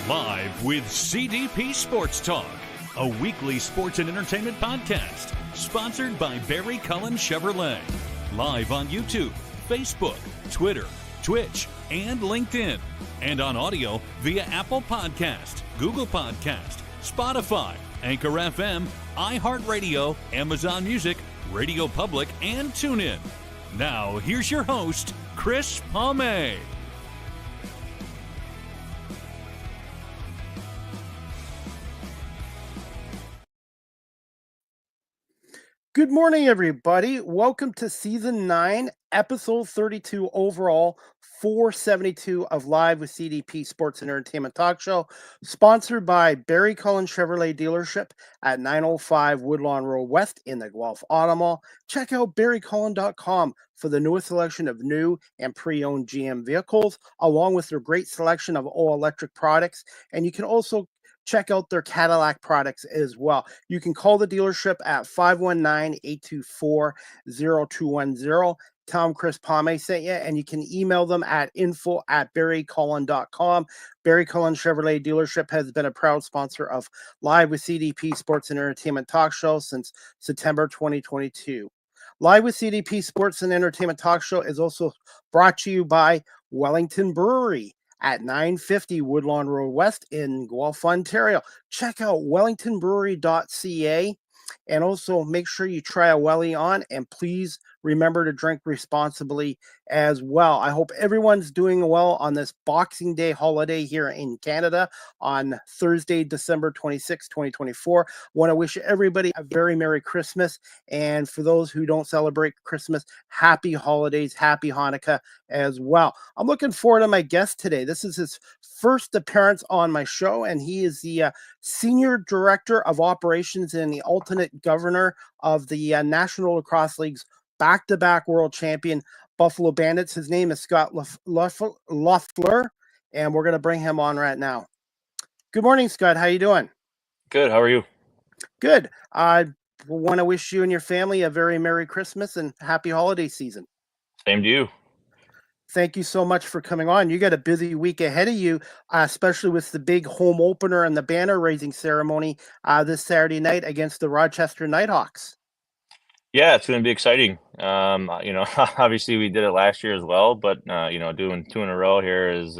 Live with CDP Sports Talk, a weekly sports and entertainment podcast sponsored by Barry Cullen Chevrolet. Live on YouTube, Facebook, Twitter, Twitch, and LinkedIn. And on audio via Apple Podcast, Google Podcast, Spotify, Anchor FM, iHeartRadio, Amazon Music, Radio Public, and TuneIn. Now, here's your host, Chris Palme. Good morning, everybody. Welcome to Season 9, Episode 32 overall, 472 of Live with CDP Sports and Entertainment Talk Show, sponsored by Barry Cullen Chevrolet Dealership at 905 Woodlawn Road West in the Guelph Auto Mall. Check out barrycullen.com for the newest selection of new and pre-owned GM vehicles, along with their great selection of all-electric products. And you can also check out their Cadillac products as well. You can call the dealership at 519-824-0210. Tell them Chris Palme sent you, and you can email them at info@barrycullen.com. Barry Cullen Chevrolet Dealership has been a proud sponsor of Live with CDP Sports and Entertainment Talk Show since September 2022. Live with CDP Sports and Entertainment Talk Show is also brought to you by Wellington Brewery at 950 Woodlawn Road West in Guelph, Ontario. Check out wellingtonbrewery.ca and also make sure you try a Welly on, and please remember to drink responsibly as well. I hope everyone's doing well on this Boxing Day holiday here in Canada on Thursday, December 26, 2024. I want to wish everybody a very Merry Christmas. And for those who don't celebrate Christmas, happy holidays, happy Hanukkah as well. I'm looking forward to my guest today. This is his first appearance on my show, and he is the Senior Director of Operations and the alternate governor of the National Lacrosse League's back-to-back world champion Buffalo Bandits. His name is Scott Loffler, and we're going to bring him on right now. Good morning, Scott. How you doing? Good. How are you? Good. I want to wish you and your family a very Merry Christmas and happy holiday season. Same to you. Thank you so much for coming on. You got a busy week ahead of you, especially with the big home opener and the banner raising ceremony this Saturday night against the Rochester Nighthawks. Yeah, it's going to be exciting. Obviously we did it last year as well, but doing two in a row here is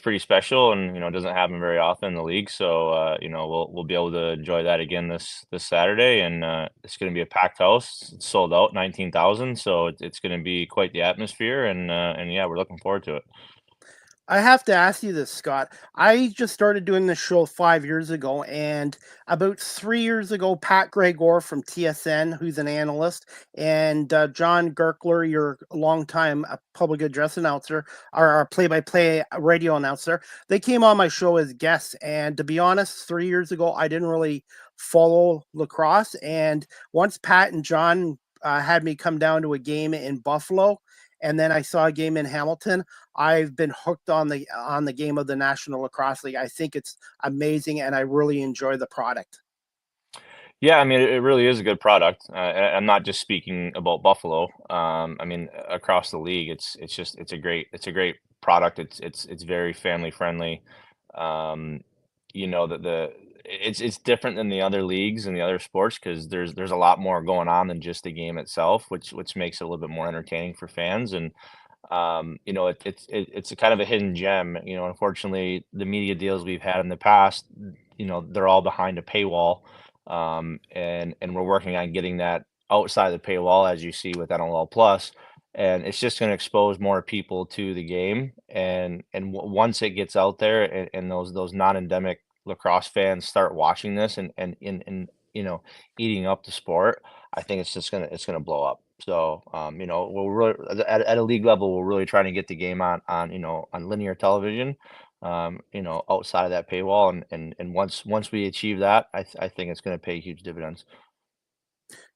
pretty special, and it doesn't happen very often in the league. So we'll be able to enjoy that again this Saturday, and it's going to be a packed house. It's sold out, 19,000. So it's going to be quite the atmosphere, and yeah, we're looking forward to it. I have to ask you this, Scott. I just started doing this show 5 years ago, and about 3 years ago, Pat Gregor from TSN, who's an analyst, and John Gerkler, your longtime public address announcer, or play-by-play radio announcer, they came on my show as guests. And to be honest, 3 years ago, I didn't really follow lacrosse. And once Pat and John had me come down to a game in Buffalo, and then I saw a game in Hamilton, I've been hooked on the game of the National Lacrosse League. I think it's amazing, and I really enjoy the product. Yeah, I mean, it really is a good product. I'm not just speaking about Buffalo. I mean, across the league, it's a great product. It's very family friendly. It's different than the other leagues and the other sports because there's a lot more going on than just the game itself, which makes it a little bit more entertaining for fans. And it's a kind of a hidden gem. Unfortunately, the media deals we've had in the past, they're all behind a paywall, and we're working on getting that outside the paywall, as you see with NLL Plus. And it's just going to expose more people to the game. And once it gets out there, and those non-endemic lacrosse fans start watching this and eating up the sport, I think it's gonna blow up. So we're really at a league level, we're really trying to get the game on linear television, outside of that paywall, and once we achieve that, I think it's going to pay huge dividends.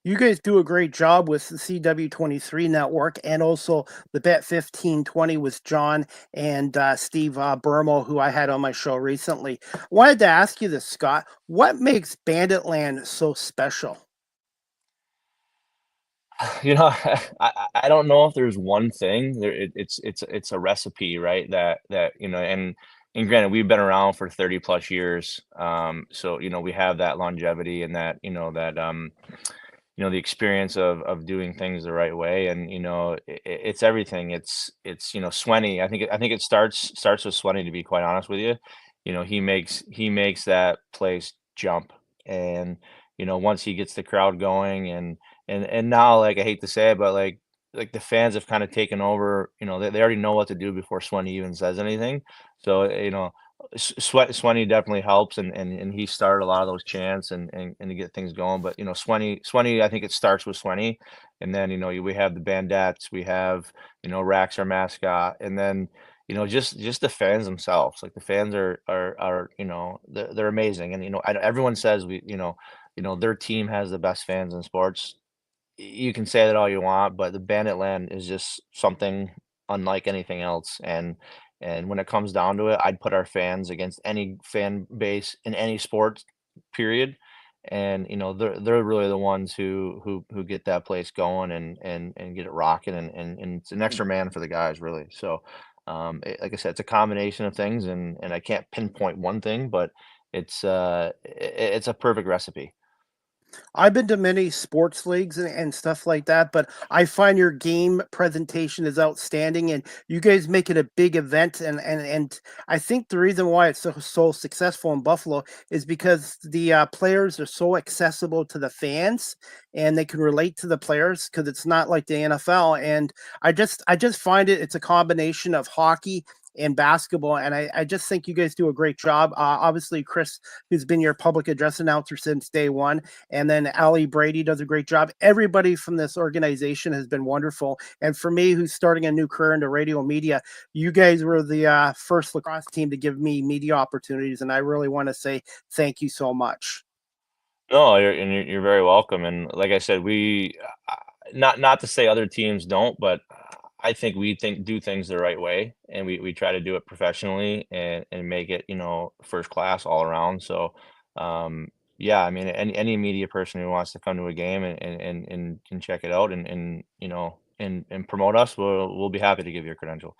You guys do a great job with the CW23 network and also the Bet 1520 with John and Steve Burmo, who I had on my show recently. I wanted to ask you this, Scott. What makes Banditland so special? I don't know if there's one thing. It's a recipe, right? That and and granted, we've been around for 30 plus years. So, we have that longevity and that, the experience of doing things the right way. And, it's everything. It's, Swenny. I think it starts with Swenny, to be quite honest with you. He makes that place jump. And, once he gets the crowd going and now, like, I hate to say it, but like the fans have kind of taken over, they already know what to do before Swenny even says anything. So, Swenny definitely helps, and he started a lot of those chants and to get things going. But Swenny, I think it starts with Swenny, and then we have the Bandits, we have Rax, our mascot, and then just the fans themselves. Like the fans are they're amazing, and everyone says their team has the best fans in sports. You can say that all you want, but the Bandit Land is just something unlike anything else. And when it comes down to it, I'd put our fans against any fan base in any sport, period. And they're really the ones who get that place going and get it rocking, and it's an extra man for the guys, really. So like I said, it's a combination of things, and I can't pinpoint one thing, but it's a perfect recipe. I've been to many sports leagues and stuff like that, but I find your game presentation is outstanding, and you guys make it a big event. And I think the reason why it's so successful in Buffalo is because the players are so accessible to the fans, and they can relate to the players because it's not like the NFL. And I just find it's a combination of hockey and basketball, and I just think you guys do a great job. Obviously, Chris, who's been your public address announcer since day one, and then Ali Brady does a great job. Everybody from this organization has been wonderful. And for me, who's starting a new career into radio media, you guys were the first lacrosse team to give me media opportunities. And I really want to say thank you so much. No, you're very welcome. And like I said, not to say other teams don't, but I think we do things the right way, and we try to do it professionally and make it first class all around. So yeah, I mean, any media person who wants to come to a game and check it out and promote us, we'll be happy to give you a credential.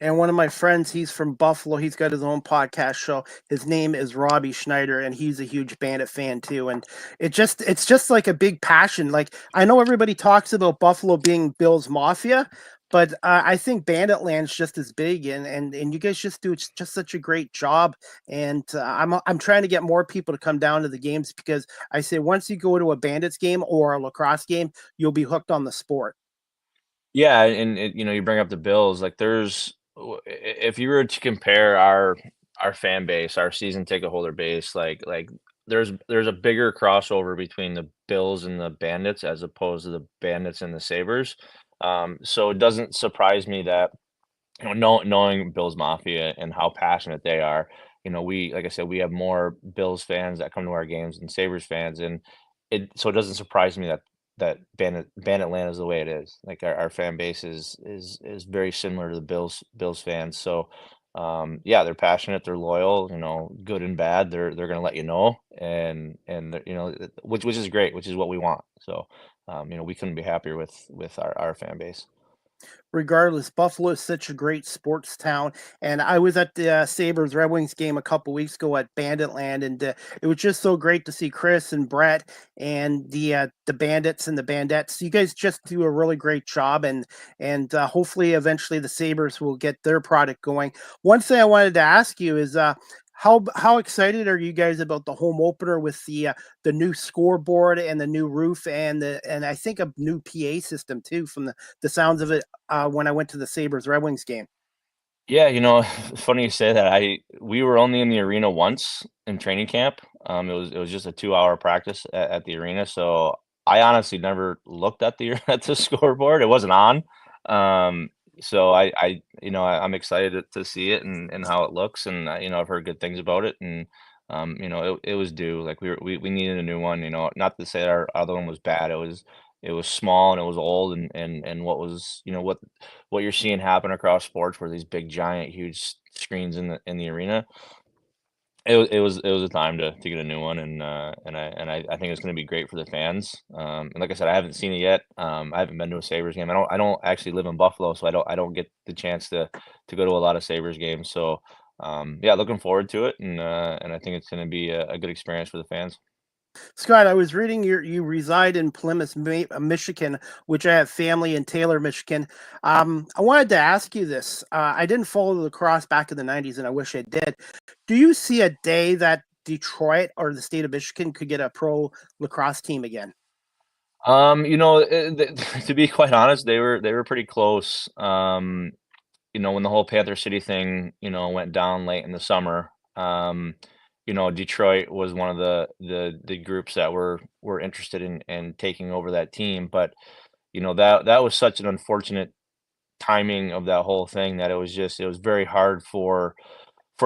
And one of my friends, he's from Buffalo. He's got his own podcast show. His name is Robbie Schneider, and he's a huge Bandit fan too. And it's just like a big passion. Like I know everybody talks about Buffalo being Bill's Mafia, but I think Bandit Land's just as big. And you guys just do just such a great job. And I'm trying to get more people to come down to the games because I say once you go to a Bandits game or a lacrosse game, you'll be hooked on the sport. Yeah, and you bring up the Bills. Like, if you were to compare our fan base, our season ticket holder base, like there's a bigger crossover between the Bills and the Bandits as opposed to the Bandits and the Sabers. So it doesn't surprise me that knowing Bills Mafia and how passionate they are. We like I said, we have more Bills fans that come to our games than Sabres fans, and it doesn't surprise me that Bandit Land is the way it is. Like our fan base is very similar to the Bills fans. So yeah, they're passionate, they're loyal, good and bad. They're gonna let you know, and which is great, which is what we want. So we couldn't be happier with our fan base. Regardless, Buffalo is such a great sports town. And I was at the Sabres Red Wings game a couple weeks ago at Bandit Land, and it was just so great to see Chris and Brett and the Bandits and the Bandettes. You guys just do a really great job, and hopefully, eventually, the Sabres will get their product going. One thing I wanted to ask you is. How excited are you guys about the home opener with the new scoreboard and the new roof and I think a new PA system too from the sounds of it when I went to the Sabres Red Wings game. Yeah, funny you say that. We were only in the arena once in training camp. It was just a 2-hour practice at the arena, so I honestly never looked at the at the scoreboard. It wasn't on. Um, so I'm excited to see it and how it looks, and I've heard good things about it, and it was due. Like we needed a new one. Not to say our other one was bad. It was small and it was old, and what you're seeing happen across sports where these big giant huge screens in the arena. It was a time to get a new one, and I think it's going to be great for the fans. And like I said, I haven't seen it yet. I haven't been to a Sabres game. I don't actually live in Buffalo, so I don't get the chance to go to a lot of Sabres games. So yeah, looking forward to it, and I think it's going to be a good experience for the fans. Scott, I was reading you reside in Plymouth, Michigan, which I have family in Taylor, Michigan. I wanted to ask you this. I didn't follow lacrosse back in the 90s, and I wish I did. Do you see a day that Detroit or the state of Michigan could get a pro lacrosse team again? To be quite honest, they were pretty close. When the whole Panther City thing, went down late in the summer, Detroit was one of the groups that were interested in taking over that team. But, that was such an unfortunate timing of that whole thing that it was very hard for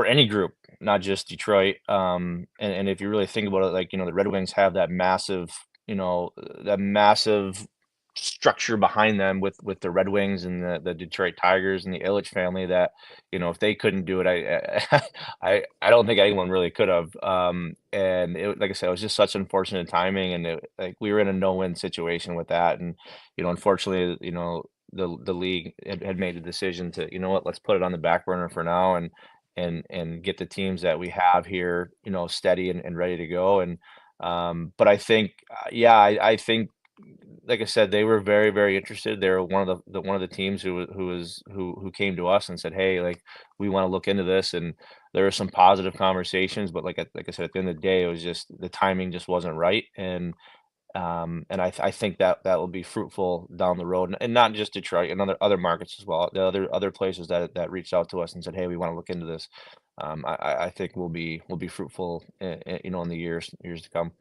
any group, not just Detroit. And if you really think about it, like, the Red Wings have that massive structure behind them with the Red Wings and the Detroit Tigers and the Ilitch family that, if they couldn't do it, I don't think anyone really could have. And like I said, it was just such unfortunate timing, and like we were in a no-win situation with that. And, unfortunately, the league had made the decision to, what, let's put it on the back burner for now and get the teams that we have here, steady and ready to go. And but I think, yeah, I think, like I said, they were very, very interested. They were one of the teams who came to us and said, "Hey, like, we want to look into this." And there were some positive conversations, but like I said, at the end of the day, it was just the timing just wasn't right. And I think that will be fruitful down the road, and not just Detroit, and other markets as well. The other places that reached out to us and said, "Hey, we want to look into this." I think will be fruitful, in the years to come.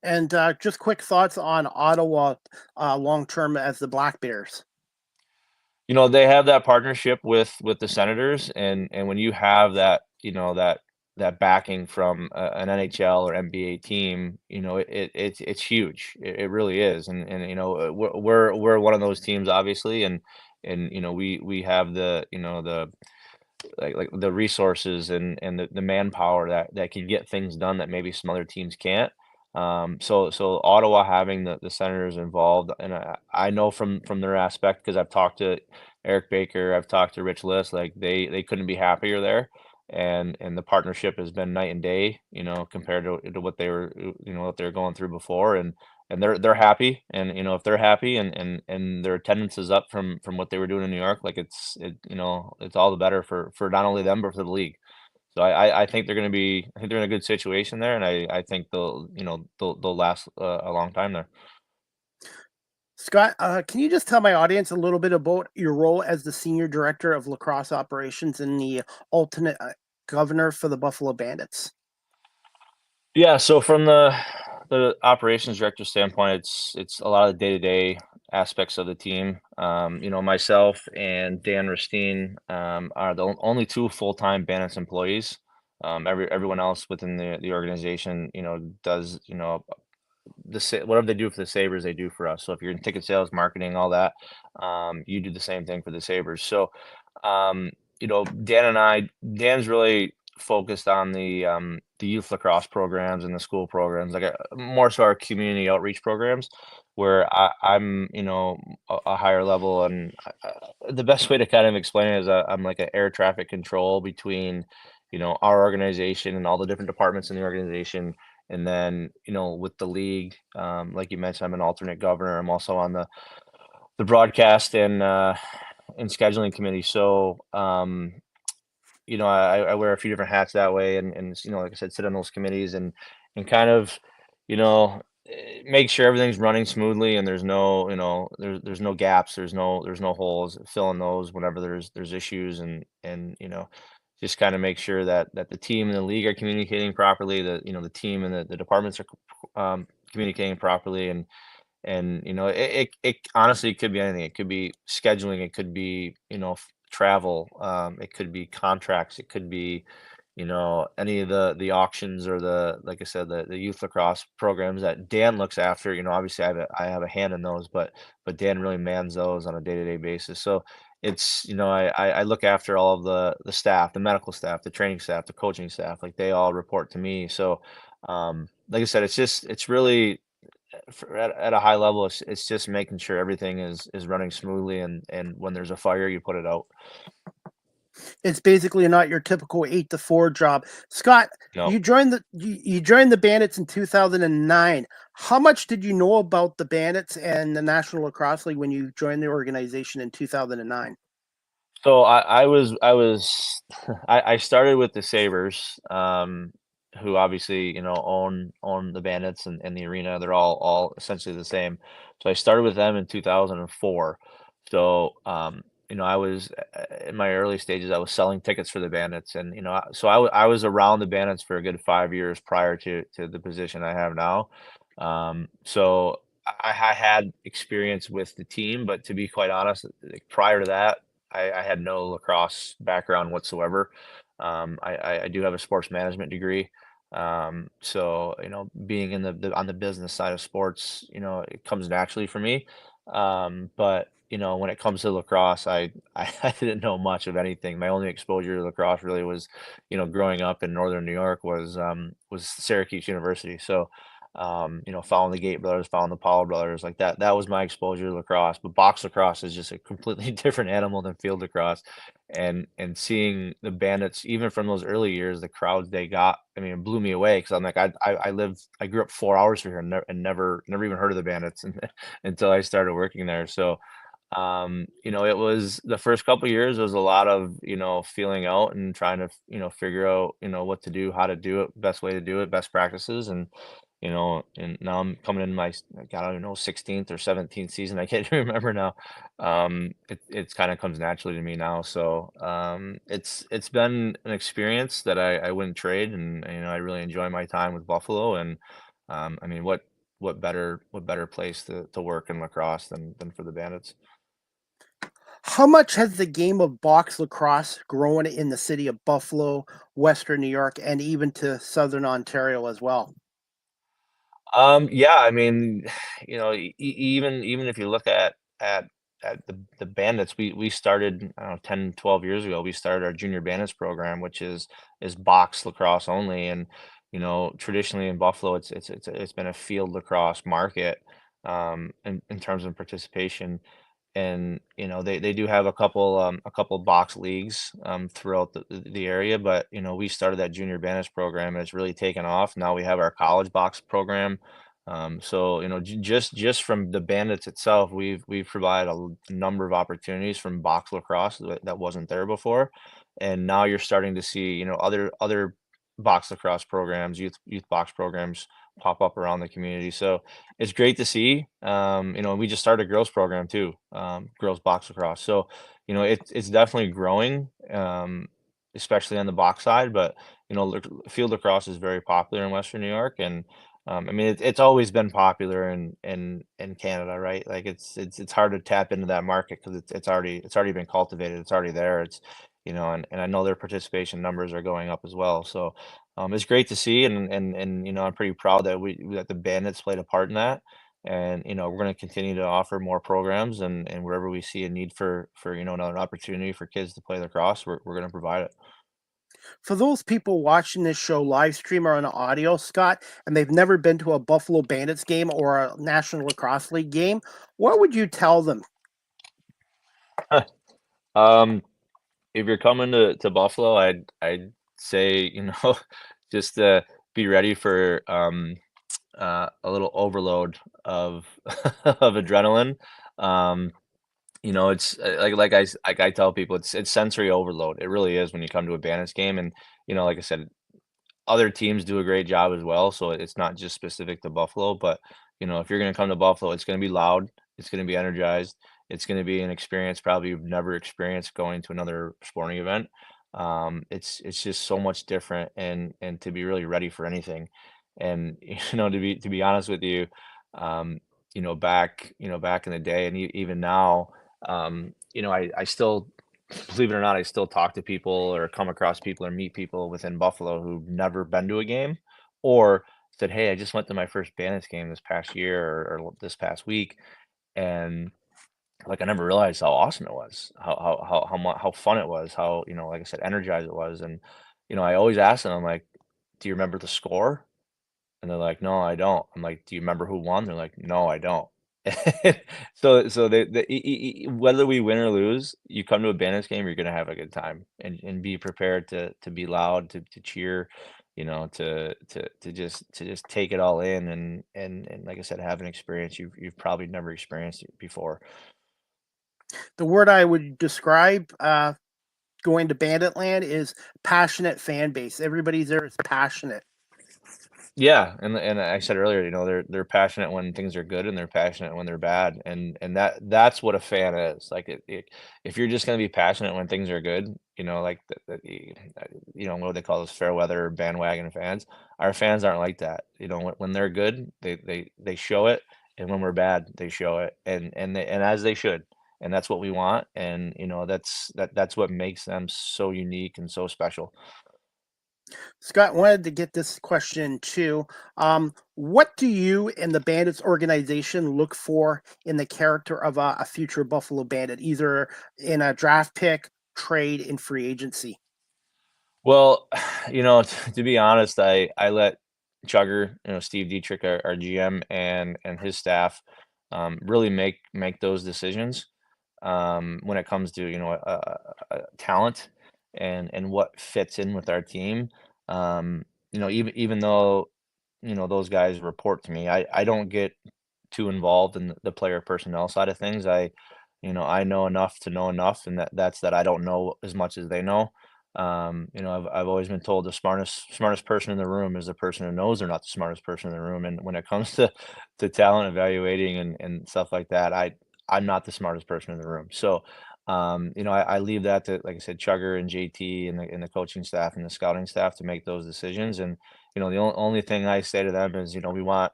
And just quick thoughts on Ottawa long term as the Black Bears. They have that partnership with the Senators, and when you have that, that backing from an NHL or NBA team, it's huge. It really is. And we're one of those teams, obviously, and we have the like the resources and the manpower that can get things done that maybe some other teams can't. So Ottawa having the Senators involved, and I know from their aspect, because I've talked to Eric Baker, I've talked to Rich List, like they couldn't be happier there, and the partnership has been night and day, compared to what they were, what they were going through before. And they're happy, and if they're happy, and their attendance is up from what they were doing in New York, like it's all the better for not only them but for the league. So I think I think they're in a good situation there, and I think they'll last a long time there. Scott, can you just tell my audience a little bit about your role as the senior director of lacrosse operations and the alternate governor for the Buffalo Bandits? Yeah, so from the operations director standpoint, it's a lot of the day-to-day aspects of the team. Myself and Dan Ristine are the only two full-time Bandits employees. Everyone else within the organization, does, whatever they do for the Sabres, they do for us. So if you're in ticket sales, marketing, all that, you do the same thing for the Sabres. So, Dan's really focused on the youth lacrosse programs and the school programs, like more so our community outreach programs, where I'm, a higher level. And the best way to kind of explain it is I'm like an air traffic control between, our organization and all the different departments in the organization. And then, with the league, like you mentioned, I'm an alternate governor. I'm also on the broadcast and scheduling committee. So, I wear a few different hats that way, and like I said, sit on those committees and kind of, make sure everything's running smoothly, and there's no, there's no gaps, there's no holes, fill in those whenever there's issues, and just kind of make sure that the team and the league are communicating properly, the team and the departments are communicating properly. And it honestly, it could be anything. It could be scheduling, it could be, travel, it could be contracts, it could be, any of the auctions, or like I said, the youth lacrosse programs that Dan looks after. Obviously I have a hand in those, but Dan really mans those on a day-to-day basis. So it's, I look after all of the staff, the medical staff, the training staff, the coaching staff, like they all report to me. So like I said, it's really, at a high level, it's just making sure everything is running smoothly, and when there's a fire, you put it out. It's basically not your typical 8 to 4 job. Scott, No. you joined the Bandits in 2009. How much did you know about the Bandits and the National Lacrosse League when you joined the organization in 2009? So I started with the Sabres, who obviously, own the Bandits and the arena. They're all essentially the same. So I started with them in 2004. So, I was in my early stages, I was selling tickets for the Bandits, and so I was around the Bandits for a good 5 years prior to the position I have now. So I had experience with the team, but to be quite honest, like, prior to that, I had no lacrosse background whatsoever. I do have a sports management degree. So, being in on the business side of sports, it comes naturally for me. But, when it comes to lacrosse, I didn't know much of anything. My only exposure to lacrosse really was, growing up in Northern New York was Syracuse University. So, following the Gate brothers, following the Powell brothers, like that was my exposure to lacrosse. But box lacrosse is just a completely different animal than field lacrosse. And seeing the Bandits, even from those early years, the crowds they got, I mean, it blew me away because I'm like, I grew up 4 hours from here and never even heard of the Bandits until I started working there. So, it was the first couple years was a lot of, feeling out and trying to, figure out, what to do, how to do it, best way to do it, best practices. And now I'm coming in I don't know, 16th or 17th season. I can't even remember now. It's kind of comes naturally to me now. So, it's been an experience that I wouldn't trade. And, I really enjoy my time with Buffalo. And, I mean, what better place to work in lacrosse than for the Bandits? How much has the game of box lacrosse grown in the city of Buffalo, Western New York, and even to Southern Ontario as well? Yeah, I mean, even if you look at the Bandits, we started, I don't know, 10, 12 years ago. We started our junior Bandits program, which is box lacrosse only. And, traditionally in Buffalo, it's been a field lacrosse market, in terms of participation. And they do have a couple box leagues throughout the area, but we started that junior Bandits program and it's really taken off. Now we have our college box program. So just from the Bandits itself, we've provided a number of opportunities from box lacrosse that wasn't there before. And now you're starting to see other box lacrosse programs, youth box programs pop up around the community. So it's great to see. We just started a girls program too, girls box lacrosse. So, it's definitely growing, especially on the box side. But field lacrosse is very popular in Western New York, and I mean, it's always been popular in Canada, right? Like it's hard to tap into that market because it's already been cultivated. It's already there. And I know their participation numbers are going up as well. So, it's great to see, and I'm pretty proud that the Bandits played a part in that. And we're going to continue to offer more programs, and wherever we see a need for another opportunity for kids to play lacrosse, we're going to provide it. For those people watching this show live stream or on audio, Scott, and they've never been to a Buffalo Bandits game or a National Lacrosse League game, what would you tell them? Um, if you're coming to Buffalo, I'd say just be ready for a little overload of of adrenaline. Um, it's like I tell people, it's sensory overload. It really is when you come to a Bandits game. And like I said, other teams do a great job as well, so it's not just specific to Buffalo. But if you're going to come to Buffalo, it's going to be loud, it's going to be energized, it's going to be an experience probably you've never experienced going to another sporting event. It's just so much different, and to be really ready for anything. And to be honest with you, back in the day, and even now, I still, believe it or not, I still talk to people or come across people or meet people within Buffalo who've never been to a game, or said, "Hey, I just went to my first Bandits game this past year, or this past week," and like I never realized how awesome it was, how fun it was, how like I said, energized it was. And I always ask them, I'm like, "Do you remember the score?" And they're like, "No, I don't." I'm like, "Do you remember who won?" They're like, "No, I don't." So whether we win or lose, you come to a Bandits game, you're gonna have a good time, and be prepared to be loud, to cheer, to just take it all in, and like I said, have an experience you've probably never experienced it before. The word I would describe going to Bandit Land is passionate fan base. Everybody there is passionate. Yeah, and I said earlier, they're passionate when things are good, and they're passionate when they're bad, and that's what a fan is. Like if you're just gonna be passionate when things are good, like what do they call those fair weather bandwagon fans? Our fans aren't like that. When they're good, they show it, and when we're bad, they show it, and as they should, and that's what we want, and that's what makes them so unique and so special. Scott, wanted to get this question too. What do you and the Bandits organization look for in the character of a future Buffalo Bandit, either in a draft pick, trade, in free agency? Well, to be honest, I let Chugger, Steve Dietrich, our GM, and his staff, really make those decisions, when it comes to talent, and what fits in with our team. Even though those guys report to me, I don't get too involved in the player personnel side of things. I know enough to know enough, and that I don't know as much as they know. I've always been told the smartest person in the room is the person who knows they're not the smartest person in the room. And when it comes to talent evaluating and stuff like that, I'm not the smartest person in the room. So, I leave that to, like I said, Chugger and JT and the coaching staff and the scouting staff to make those decisions. And the only thing I say to them is, we want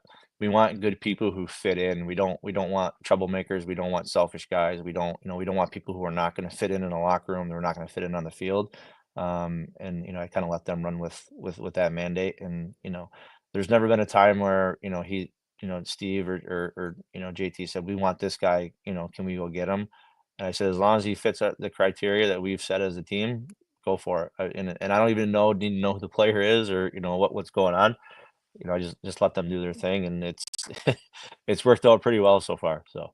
good people who fit in. We don't want troublemakers. We don't want selfish guys. We don't want people who are not going to fit in a locker room. They're not going to fit in on the field. And I kind of let them run with that mandate. And there's never been a time where Steve or JT said, we want this guy. Can we go get him? And I said, as long as he fits the criteria that we've set as a team, go for it. And I don't even need to know who the player is, or what's going on. I just let them do their thing, and it's it's worked out pretty well so far. So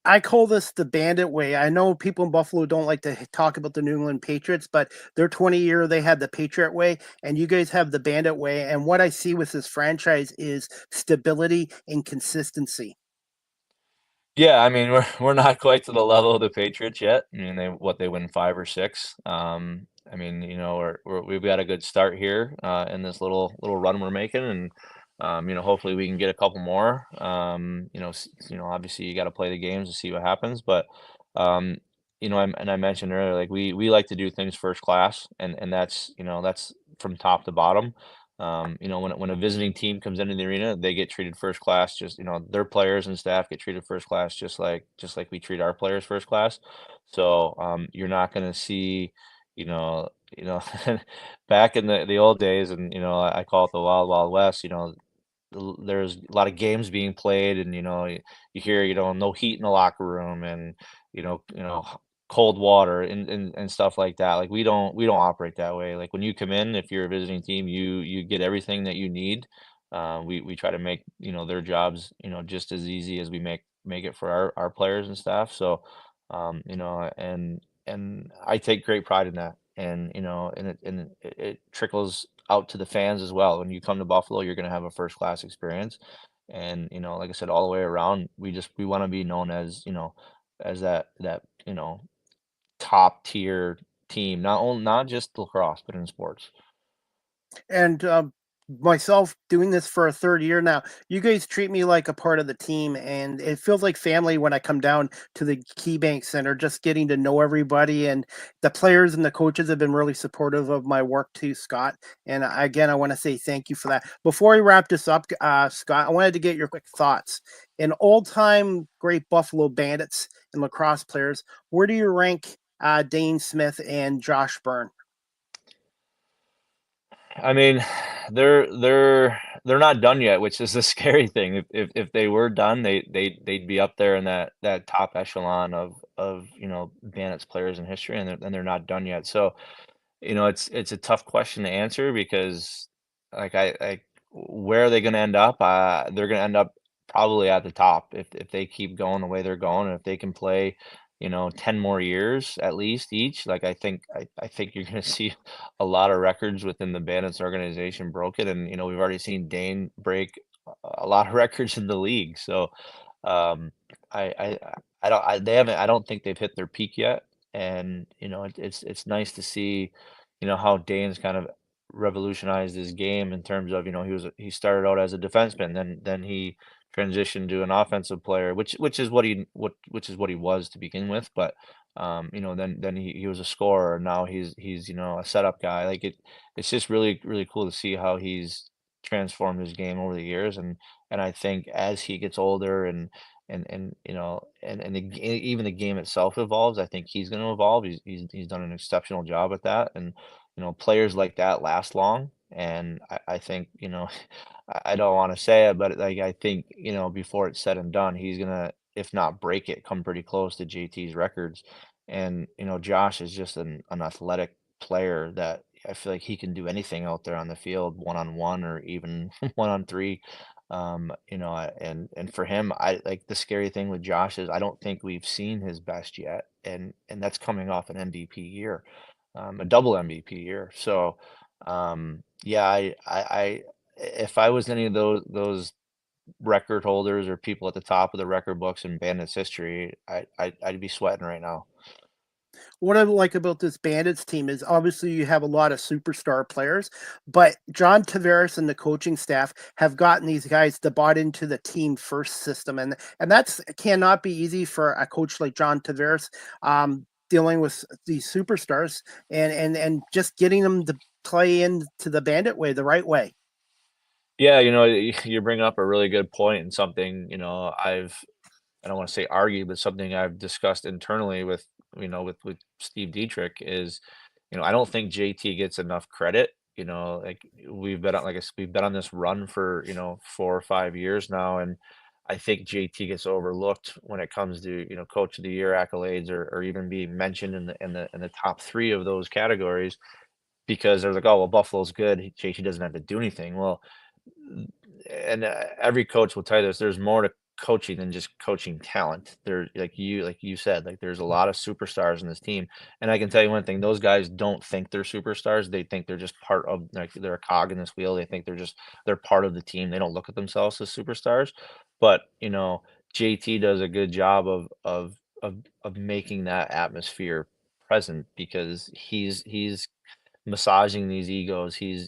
I call this the Bandit way. I know people in Buffalo don't like to talk about the New England Patriots, but their 20-year, they had the Patriot way, and you guys have the Bandit way. And what I see with this franchise is stability and consistency. yeah, I mean, we're not quite to the level of the Patriots yet. I mean, they win 5 or 6. I mean, we've got a good start here, in this little run we're making, and hopefully we can get a couple more. Obviously you got to play the games to see what happens, but um, I mentioned earlier, like we like to do things first class, and that's from top to bottom. When a visiting team comes into the arena, they get treated first class. Just their players and staff get treated first class, just like we treat our players first class. So you're not going to see, you know, you know, back in the old days, and I call it the wild wild west. There's a lot of games being played, and you hear no heat in the locker room, and cold water, and stuff like that. Like we don't operate that way. Like when you come in, if you're a visiting team, you get everything that you need. We try to make their jobs just as easy as we make it for our players and staff. So and I take great pride in that. And it trickles out to the fans as well. When you come to Buffalo, you're going to have a first class experience. And like I said, all the way around, we want to be known as that top tier team, not just lacrosse, but in sports. And myself doing this for a third year now, you guys treat me like a part of the team, and it feels like family when I come down to the KeyBank Center, just getting to know everybody. And the players and the coaches have been really supportive of my work too, Scott. And again, I want to say thank you for that. Before we wrap this up, Scott, I wanted to get your quick thoughts. In old-time great Buffalo Bandits and lacrosse players, where do you rank Dane Smith and Josh Byrne? I mean, they're not done yet, which is the scary thing. If they were done, they'd be up there in that top echelon of Bandits players in history, and they're not done yet. So it's a tough question to answer, because like where are they going to end up? They're going to end up probably at the top if they keep going the way they're going, and if they can play, 10 more years at least each. Like I think you're going to see a lot of records within the Bandits organization broken, and we've already seen Dane break a lot of records in the league. So um, I don't they haven't I don't think they've hit their peak yet, and it's nice to see how Dane's kind of revolutionized his game in terms of he started out as a defenseman, then he transitioned to an offensive player, which is what he was to begin with, but then he was a scorer, and now he's a setup guy. Like it's just really really cool to see how he's transformed his game over the years, and I think as he gets older even the game itself evolves, I think he's going to evolve. He's done an exceptional job at that, and players like that last long. And I think I don't want to say it, but like I think before it's said and done, he's gonna, if not break it, come pretty close to JT's records. And Josh is just an athletic player that I feel like he can do anything out there on the field, one on one or even one on three. And for him, I like the scary thing with Josh is I don't think we've seen his best yet, and that's coming off an MVP year, a double MVP year. So, yeah, if I was any of those record holders or people at the top of the record books in Bandits history, I'd be sweating right now. What I like about this Bandits team is obviously you have a lot of superstar players, but John Tavares and the coaching staff have gotten these guys to bought into the team first system, and that's cannot be easy for a coach like John Tavares, dealing with these superstars and just getting them to play into the Bandit way, the right way. Yeah, you bring up a really good point and something, I don't want to say argue, but something I've discussed internally with Steve Dietrich is, I don't think JT gets enough credit. Like we've been on this run for, 4 or 5 years now, and I think JT gets overlooked when it comes to, coach of the year accolades or even being mentioned in the top three of those categories because they're like, oh well, Buffalo's good. JT doesn't have to do anything. Well, and every coach will tell you this, there's more to coaching than just coaching talent. There, like you said, like there's a lot of superstars in this team, and I can tell you one thing: those guys don't think they're superstars. They think they're just part of, like they're a cog in this wheel. They think they're part of the team. They don't look at themselves as superstars. But JT does a good job of making that atmosphere present because he's massaging these egos. He's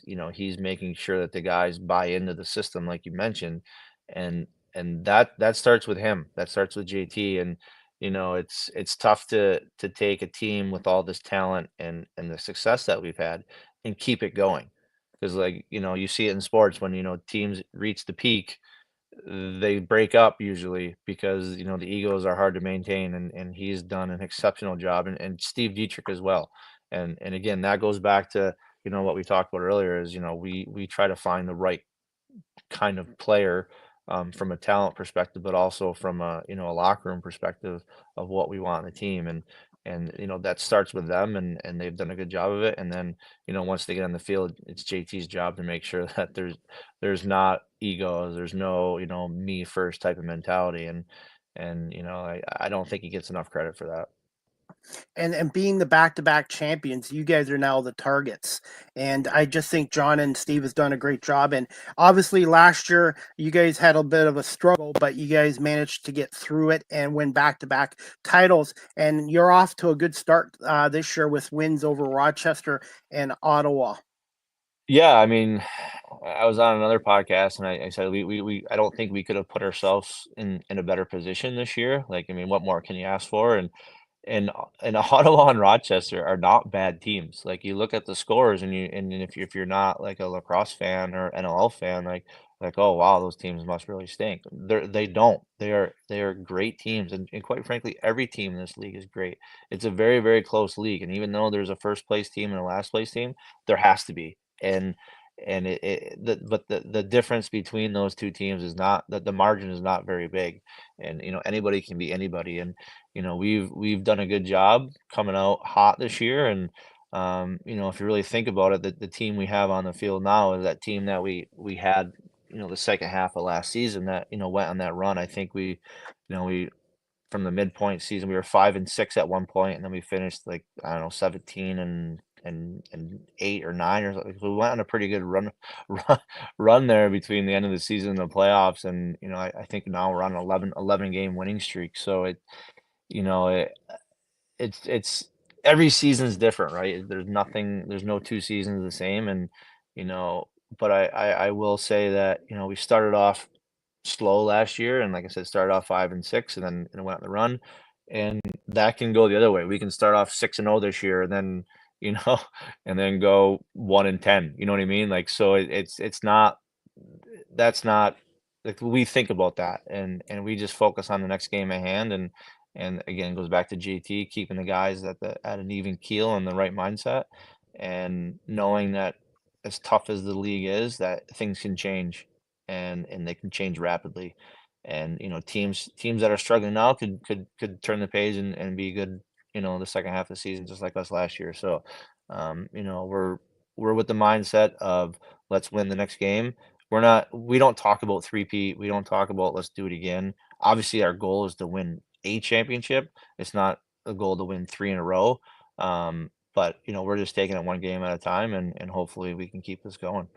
making sure that the guys buy into the system, like you mentioned, and that starts with him. That starts with JT, and it's tough to take a team with all this talent and the success that we've had and keep it going, because like you see it in sports when teams reach the peak, they break up usually because the egos are hard to maintain, and he's done an exceptional job, and Steve Dietrich as well. And again, that goes back to what we talked about earlier is we try to find the right kind of player, from a talent perspective, but also from a locker room perspective of what we want in the team. And that starts with them, and they've done a good job of it. And then once they get on the field, it's JT's job to make sure that there's not egos, there's no me first type of mentality. And I don't think he gets enough credit for that. And being the back-to-back champions, you guys are now the targets. And I just think John and Steve has done a great job. And obviously last year you guys had a bit of a struggle, but you guys managed to get through it and win back-to-back titles. And you're off to a good start this year with wins over Rochester and Ottawa. Yeah, I mean, I was on another podcast and I said we I don't think we could have put ourselves in a better position this year. Like, I mean, what more can you ask for? And Ottawa and Rochester are not bad teams. Like you look at the scores, and if you're not like a lacrosse fan or NLL fan, like oh wow, those teams must really stink. They don't. They are great teams, and quite frankly, every team in this league is great. It's a very very close league, and even though there's a first place team and a last place team, there has to be. And but the difference between those two teams is not that the margin is not very big, and anybody can be anybody. And we've done a good job coming out hot this year. And if you really think about it, the team we have on the field now is that team that we had the second half of last season that, went on that run. I think we from the midpoint season, we were 5-6 at one point, and then we finished like, I don't know, 17 and 8 or 9 or something. So we went on a pretty good run there between the end of the season and the playoffs. And, I think now we're on an 11 game winning streak. So you know, it, it's every season's different, right? There's no two seasons the same. And, you know, but I will say that, we started off slow last year, and like I said, started off 5-6, and then went on the run, and that can go the other way. We can start off 6-0 this year, and then and then go 1-10. You know what I mean? Like, so it's not that's not like we think about that, and we just focus on the next game at hand, and again, it goes back to JT keeping the guys at an even keel and the right mindset, and knowing that as tough as the league is, that things can change, and they can change rapidly, and teams that are struggling now could turn the page and be good, the second half of the season, just like us last year. So, we're with the mindset of let's win the next game. We don't talk about three-peat. We don't talk about let's do it again. Obviously, our goal is to win a championship. It's not a goal to win 3 in a row. But we're just taking it one game at a time, and hopefully we can keep this going.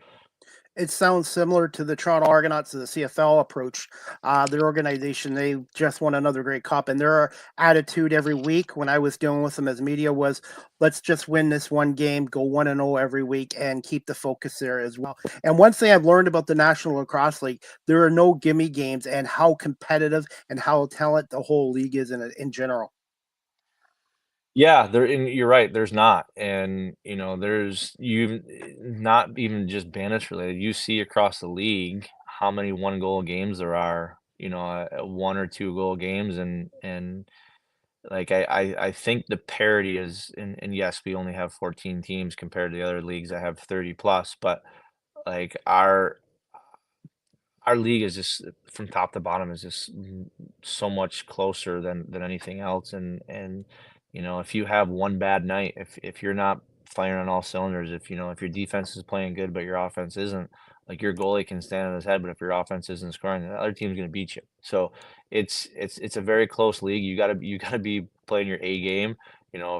It sounds similar to the Toronto Argonauts, the CFL approach. Their organization, they just won another great cup, and their attitude every week when I was dealing with them as media was, let's just win this one game, go 1-0 every week, and keep the focus there as well. And one thing I've learned about the National Lacrosse League, there are no gimme games, and how competitive and how talented the whole league is in general. Yeah, you're right, there's not. And, there's not even just Bandits related. You see across the league how many one-goal games there are, 1 or 2-goal games, and like, I think the parity is, and yes, we only have 14 teams compared to the other leagues that have 30 plus, but, like, our league is just from top to bottom is just so much closer than anything else. And if you have one bad night, if you're not firing on all cylinders, if your defense is playing good but your offense isn't, like, your goalie can stand on his head, but if your offense isn't scoring, the other team's going to beat you. So it's a very close league. You gotta be playing your A game,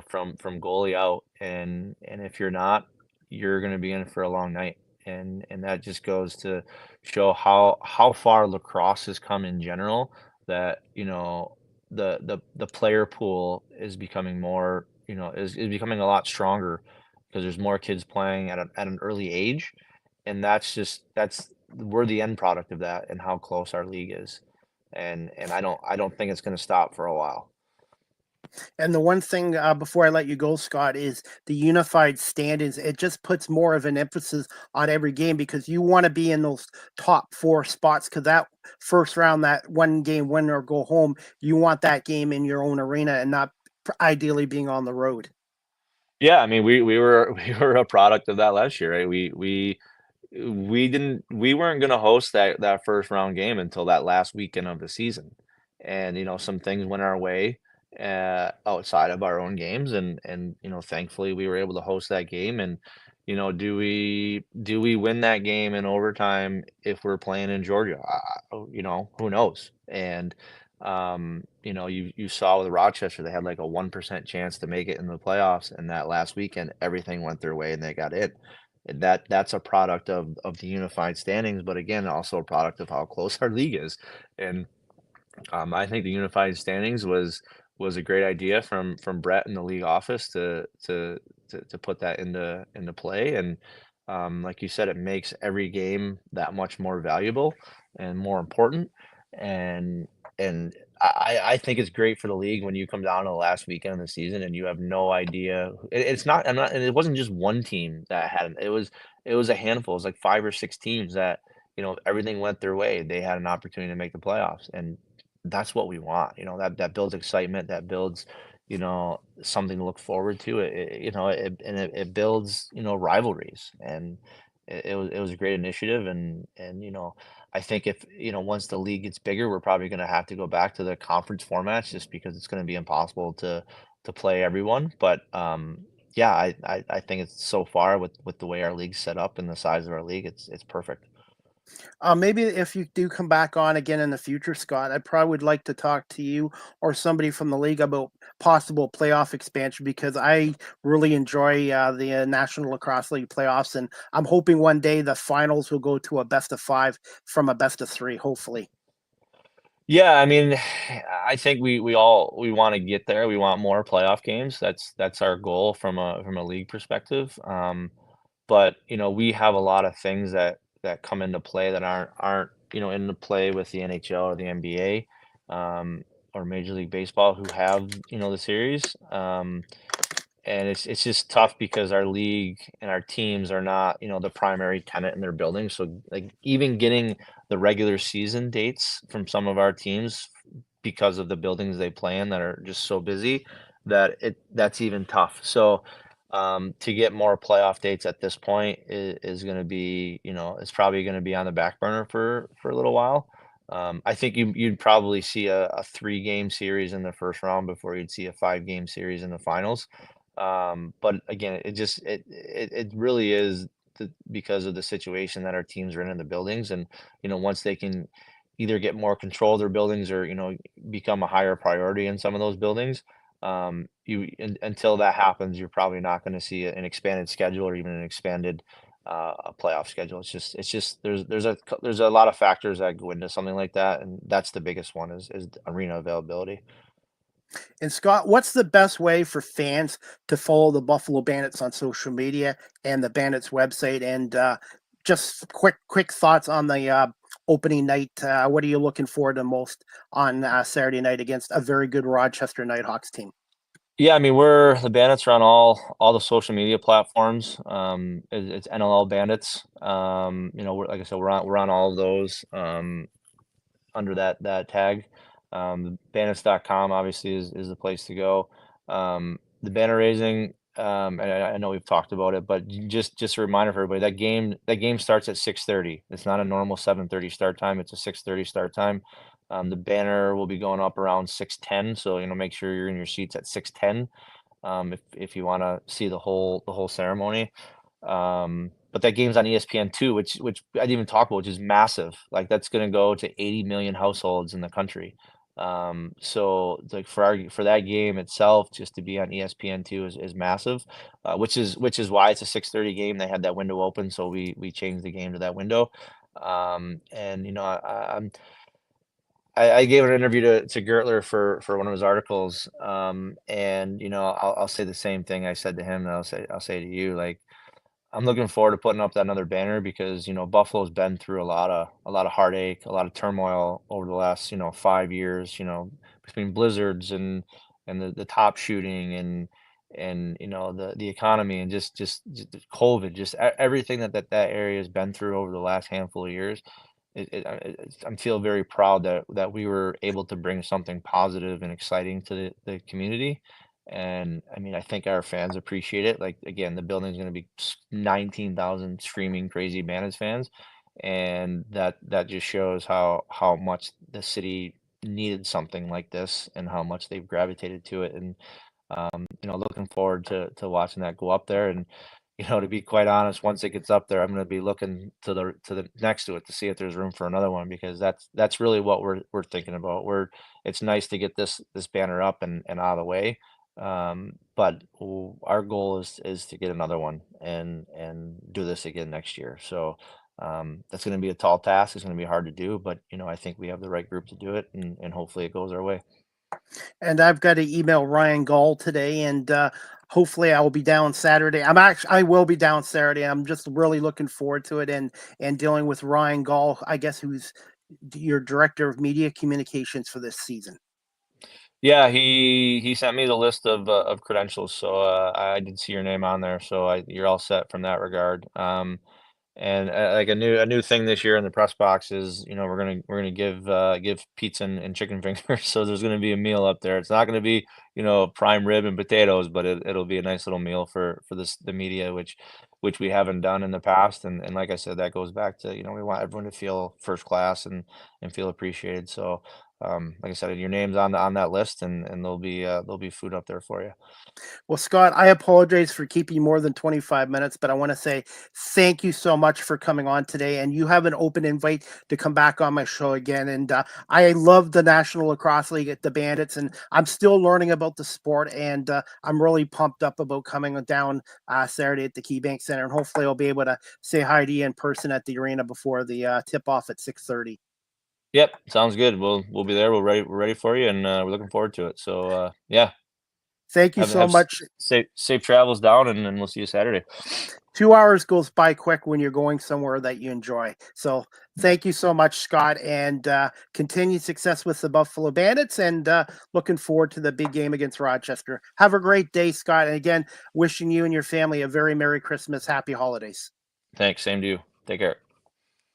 from goalie out, and if you're not, you're going to be in for a long night. And that just goes to show how far lacrosse has come in general, that the player pool is becoming more, is becoming a lot stronger, because there's more kids playing at an early age, and that's we're the end product of that, and how close our league is, and I don't think it's going to stop for a while. And the one thing before I let you go, Scott, is the unified standings. It just puts more of an emphasis on every game because you want to be in those top 4 spots, because that first round, that one game win or go home, you want that game in your own arena and not ideally being on the road. Yeah, I mean, we were we were a product of that last year, right? We weren't gonna host that first round game until that last weekend of the season. And, some things went our way, outside of our own games, and, thankfully, we were able to host that game. And, do we win that game in overtime if we're playing in Georgia? Who knows? And, you saw with Rochester, they had like a 1% chance to make it in the playoffs, and that last weekend, everything went their way and they got in. And that's a product of the unified standings, but again, also a product of how close our league is. And I think the unified standings was a great idea from Brett in the league office to put that into play. And like you said, it makes every game that much more valuable and more important. And I think it's great for the league when you come down to the last weekend of the season and you have no idea. It's not. I'm not. And it wasn't just one team that had it. It was a handful. It was like 5 or 6 teams that, if everything went their way, they had an opportunity to make the playoffs. And that's what we want. That builds excitement, that builds, something to look forward to. It builds, rivalries. And it was a great initiative. And I think if, once the league gets bigger, we're probably going to have to go back to the conference formats, just because it's going to be impossible to play everyone. But yeah, I think it's so far with the way our league's set up and the size of our league, it's perfect. Maybe if you do come back on again in the future, Scott, I probably would like to talk to you or somebody from the league about possible playoff expansion because I really enjoy the National Lacrosse League playoffs, and I'm hoping one day the finals will go to a best of five from a best of three, hopefully. Yeah, I mean, I think we want to get there. We want more playoff games. That's our goal from a league perspective. But we have a lot of things that come into play that aren't into play with the NHL or the NBA, or Major League Baseball, who have the series. And it's just tough because our league and our teams are not, the primary tenant in their building. So like even getting the regular season dates from some of our teams because of the buildings they play in that are just so busy that that's even tough. So to get more playoff dates at this point is going to be, it's probably going to be on the back burner for a little while. I think you'd probably see a 3-game series in the first round before you'd see a 5-game series in the finals. But again, it really is because of the situation that our teams are in the buildings, and once they can either get more control of their buildings or become a higher priority in some of those buildings. Until that happens, you're probably not going to see an expanded schedule or even an expanded a playoff schedule. It's just there's a lot of factors that go into something like that, and that's the biggest one is arena availability. And Scott, what's the best way for fans to follow the Buffalo Bandits on social media and the Bandits website? And just quick thoughts on the opening night. What are you looking forward to most on Saturday night against a very good Rochester Nighthawks team? Yeah, I mean, we're the Bandits are on all the social media platforms. It's NLL Bandits. Like I said, we're on all of those under that tag. Bandits.com obviously is the place to go. The banner raising, and I know we've talked about it, but just a reminder for everybody that game starts at 6:30. It's not a normal 7:30 start time. It's a 6:30 start time. The banner will be going up around 6:10, so make sure you're in your seats at 6:10 if you want to see the whole ceremony. But that game's on ESPN2, which I didn't even talk about, which is massive. Like that's going to go to 80 million households in the country. So like for that game itself, just to be on ESPN2 is massive, which is why it's a 6:30 game. They had that window open, so we changed the game to that window. And I gave an interview to Gertler for one of his articles, and I'll say the same thing I said to him. And I'll say to you, like I'm looking forward to putting up that another banner because Buffalo's been through a lot of heartache, a lot of turmoil over the last 5 years. Between blizzards and the top shooting and the economy and just COVID, just everything that area has been through over the last handful of years. I feel very proud that we were able to bring something positive and exciting to the community. And I mean, I think our fans appreciate it. Like again, the building's going to be 19,000 screaming crazy Bandits fans, and that just shows how much the city needed something like this and how much they've gravitated to it. And looking forward to watching that go up there. And to be quite honest, once it gets up there, I'm going to be looking to the next to it to see if there's room for another one because that's really what we're thinking about. It's nice to get this banner up and out of the way, but our goal is to get another one and do this again next year. So that's going to be a tall task. It's going to be hard to do, but I think we have the right group to do it, and hopefully it goes our way. And I've got to email Ryan Gall today, and hopefully I will be down Saturday. I will be down Saturday. I'm just really looking forward to it, and dealing with Ryan Gall, I guess, who's your director of media communications for this season. Yeah, he sent me the list of credentials, so I did see your name on there, so you're all set from that regard. And like a new thing this year in the press box is we're gonna give pizza and chicken fingers, so there's gonna be a meal up there. It's not gonna be prime rib and potatoes, but it'll be a nice little meal for the media, which we haven't done in the past. And like I said, that goes back to we want everyone to feel first class and feel appreciated. So like I said, your name's on that list, and there'll be food up there for you. Well, Scott, I apologize for keeping you more than 25 minutes, but I want to say thank you so much for coming on today. And you have an open invite to come back on my show again. And I love the National Lacrosse League at the Bandits, and I'm still learning about the sport. And I'm really pumped up about coming down Saturday at the KeyBank Center. And hopefully I'll be able to say hi to you in person at the arena before the tip-off at 6:30. Yep, sounds good. We'll be there. We're ready for you, and we're looking forward to it. So yeah. Thank you so much. Safe travels down, and we'll see you Saturday. 2 hours goes by quick when you're going somewhere that you enjoy. So thank you so much, Scott, and continued success with the Buffalo Bandits, and looking forward to the big game against Rochester. Have a great day, Scott. And again, wishing you and your family a very Merry Christmas, Happy Holidays. Thanks. Same to you. Take care.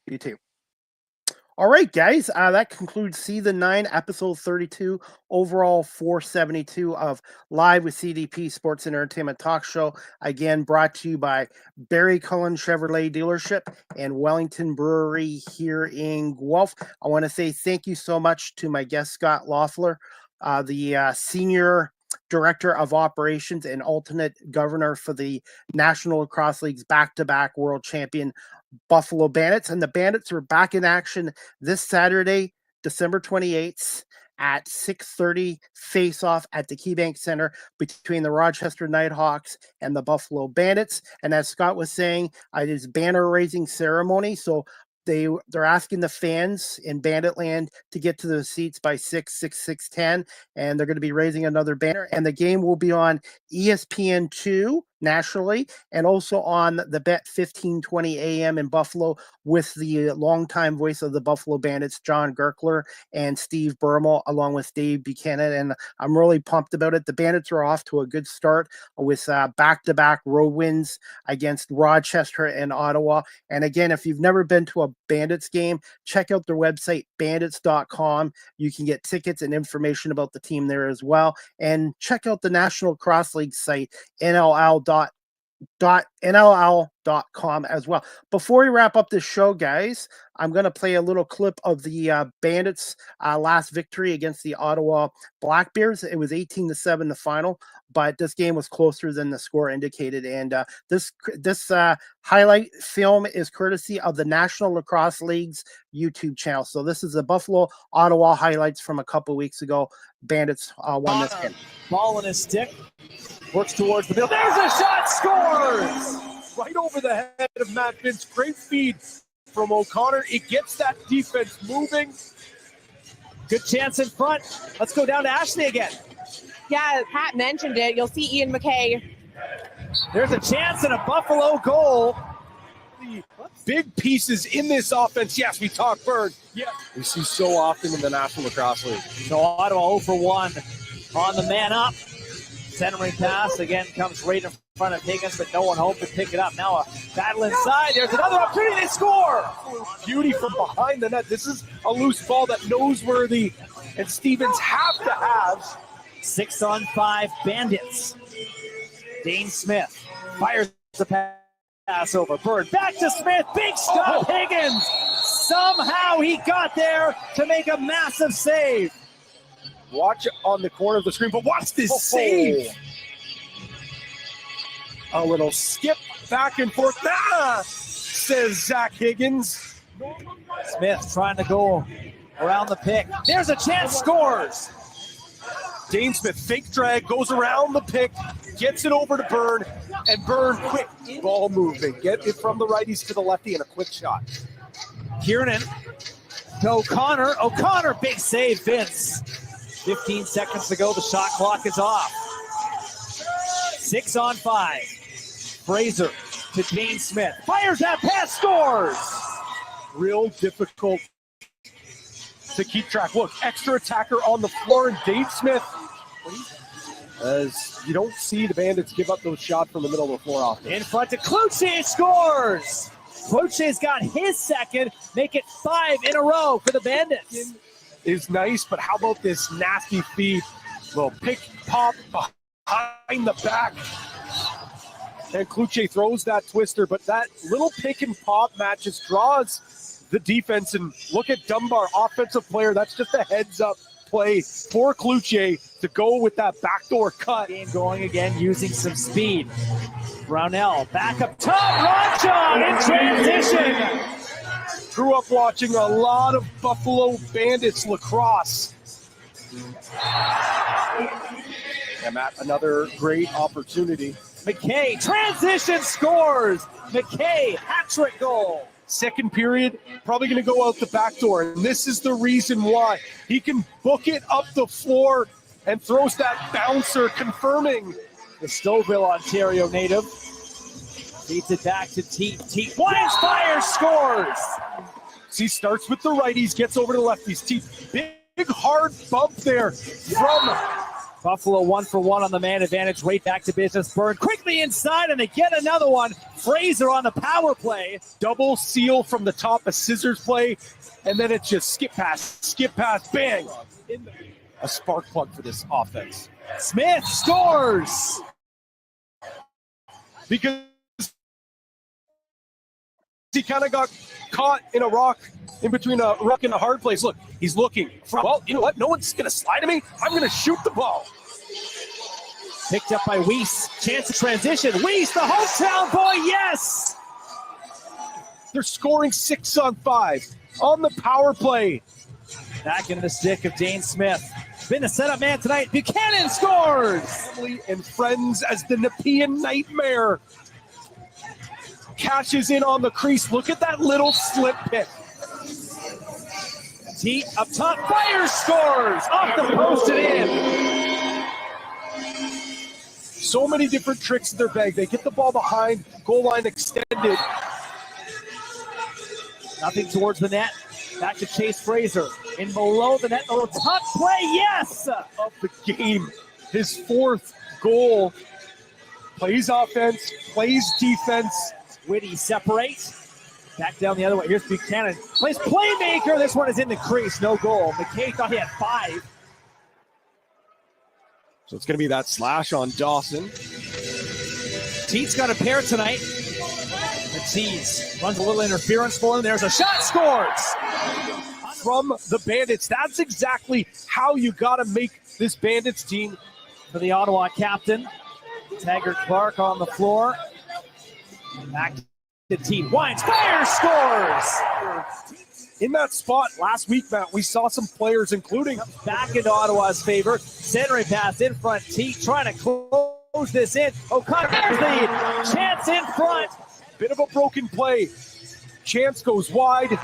You too. All right, guys, that concludes Season 9, Episode 32, overall 472 of Live with CDP Sports and Entertainment Talk Show. Again, brought to you by Barry Cullen Chevrolet Dealership and Wellington Brewery here in Guelph. I want to say thank you so much to my guest, Scott Loffler, the Senior Director of Operations and alternate governor for the National Lacrosse League's back-to-back world champion Buffalo Bandits. And the Bandits are back in action this Saturday, December 28th at 6:30 face-off at the KeyBank Center between the Rochester Nighthawks and the Buffalo Bandits. And as Scott was saying, it is banner-raising ceremony, so they're asking the fans in Banditland to get to the seats by 6:10, and they're going to be raising another banner. And the game will be on ESPN2 nationally, and also on the Bet 1520 AM in Buffalo with the longtime voice of the Buffalo Bandits, John Gerkler and Steve Bermel, along with Dave Buchanan. And I'm really pumped about it. The Bandits are off to a good start with back-to-back road wins against Rochester and Ottawa. And again, if you've never been to a Bandits game, check out their website, bandits.com. You can get tickets and information about the team there as well. And check out the National Lacrosse League site, NLL.com as well. Before we wrap up this show, guys, I'm going to play a little clip of the Bandits' last victory against the Ottawa Blackbears. It was 18-7 the final, but this game was closer than the score indicated. And this highlight film is courtesy of the National Lacrosse League's YouTube channel. So this is the Buffalo-Ottawa highlights from a couple weeks ago. Bandits won this game. Ball in his stick. Works towards the middle. There's a shot. Scores! Right over the head of Matt Vince. Great feed from O'Connor. It gets that defense moving. Good chance in front. Let's go down to Ashley again. Yeah, Pat mentioned it. You'll see Ian McKay. There's a chance and a Buffalo goal. The big pieces in this offense. Yes, we talk Bird. Yeah, we see so often in the National Lacrosse League. So Ottawa 0 for 1 on the man up. Centering pass again comes right in front of Higgins, but no one home to pick it up. Now a battle inside. There's another opportunity to score. Beauty from behind the net. This is a loose ball that Noseworthy and Stevens have to have. 6-on-5 Bandits. Dane Smith fires the pass over. Bird back to Smith. Big stop. Higgins. Somehow he got there to make a massive save. Watch it on the corner of the screen, but watch this save. A little skip back and forth. Says Zach Higgins. Smith trying to go around the pick. There's a chance. Scores. Dane Smith, fake drag, goes around the pick, gets it over to Byrne, and Byrne, quick ball moving. Get it from the righties to the lefty and a quick shot. Kiernan to O'Connor. O'Connor, big save, Vince. 15 seconds to go. The shot clock is off. 6-on-5. Fraser to Dane Smith. Fires that pass, scores. Real difficult to keep track. Look, extra attacker on the floor, and Dane Smith, as you don't see the Bandits give up those shots from the middle of the floor often. In front to Cloutier, scores. Cloutier's got his second, make it 5 in a row for the Bandits. Is nice, but how about this nasty feed? Little pick pop behind the back. And Cloutier throws that twister, but that little pick and pop matches draws the defense, and look at Dunbar, offensive player. That's just a heads-up play for Collegiate to go with that backdoor cut. Game going again using some speed. Brownell back up top. Ronjon in transition. Grew up watching a lot of Buffalo Bandits lacrosse. And Matt, another great opportunity. McKay, transition, scores. McKay, hat-trick goal. Second period, probably going to go out the back door. And this is the reason why. He can book it up the floor and throws that bouncer, confirming. The Stouffville, Ontario native. Feeds it back to Teat. Teat, Wines fires, scores. He starts with the righties, gets over to lefties. Teat, big hard bump there from Buffalo 1-for-1 on the man advantage, right back to business. Byrne quickly inside, and they get another one. Fraser on the power play. Double seal from the top, a scissors play, and then it's just skip pass, bang. A spark plug for this offense. Smith scores. Because he kind of got caught in a rock, in between a rock and a hard place. Look, he's looking. Well, you know what? No one's going to slide at me. I'm going to shoot the ball. Picked up by Weiss. Chance of transition. Weiss, the hometown boy, yes! They're scoring 6 on 5 on the power play. Back into the stick of Dane Smith. Been a setup man tonight. Buchanan scores! Family and friends as the Nepean Nightmare cashes in on the crease. Look at that little slip pick. Teat up top, fires, scores! Off the post and in. So many different tricks in their bag. They get the ball behind, goal line extended. Nothing towards the net. Back to Chase Fraser. In below the net, a little tuck play, yes! Of the game, his 4th goal. Plays offense, plays defense. Whitty separates. Back down the other way. Here's Buchanan. Plays playmaker. This one is in the crease. No goal. McKay thought he had 5. So it's going to be that slash on Dawson. Teat's got a pair tonight. Tees runs a little interference for him. There's a shot, scores! From the Bandits. That's exactly how you got to make this Bandits team. For the Ottawa captain. Taggart Clark on the floor. Back to Teat. Wines, fire, scores! In that spot last week, Matt, we saw some players, including back into Ottawa's favor. Centering pass in front. Teat trying to close this in. O'Connor lead. Chance in front. Bit of a broken play. Chance goes wide.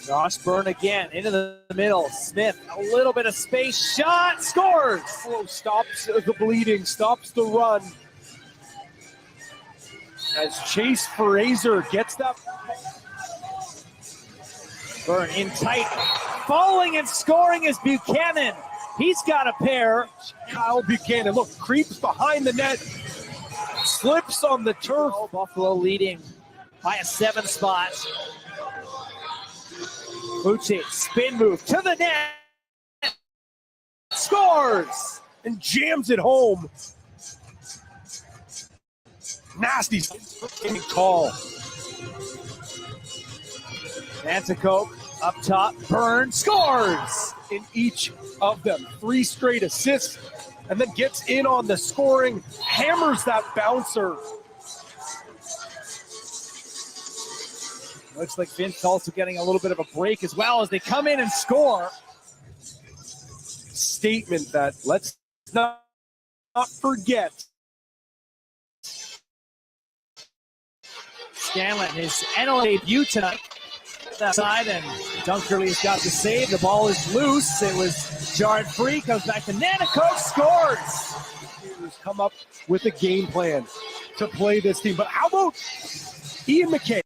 Josh Byrne again into the middle. Smith, a little bit of space. Shot, scores! Stops the bleeding, stops the run. As Chase Fraser gets that. Byrne in tight. Falling and scoring is Buchanan. He's got a pair. Kyle Buchanan, look, creeps behind the net. Slips on the turf. Oh, Buffalo leading by a 7 spot. Bucci, spin move to the net. Scores! And jams it home. Nasty call. Nanticoke up top. Byrne scores! In each of them. 3 straight assists. And then gets in on the scoring. Hammers that bouncer. Looks like Vince also getting a little bit of a break as well as they come in and score. Statement that let's not forget. Scanlon, his NLL debut tonight. That side, and Dunkerley's got the save. The ball is loose. It was jarred free. Comes back to Nanticoke, scores. Come up with a game plan to play this team. But how about Ian McKay?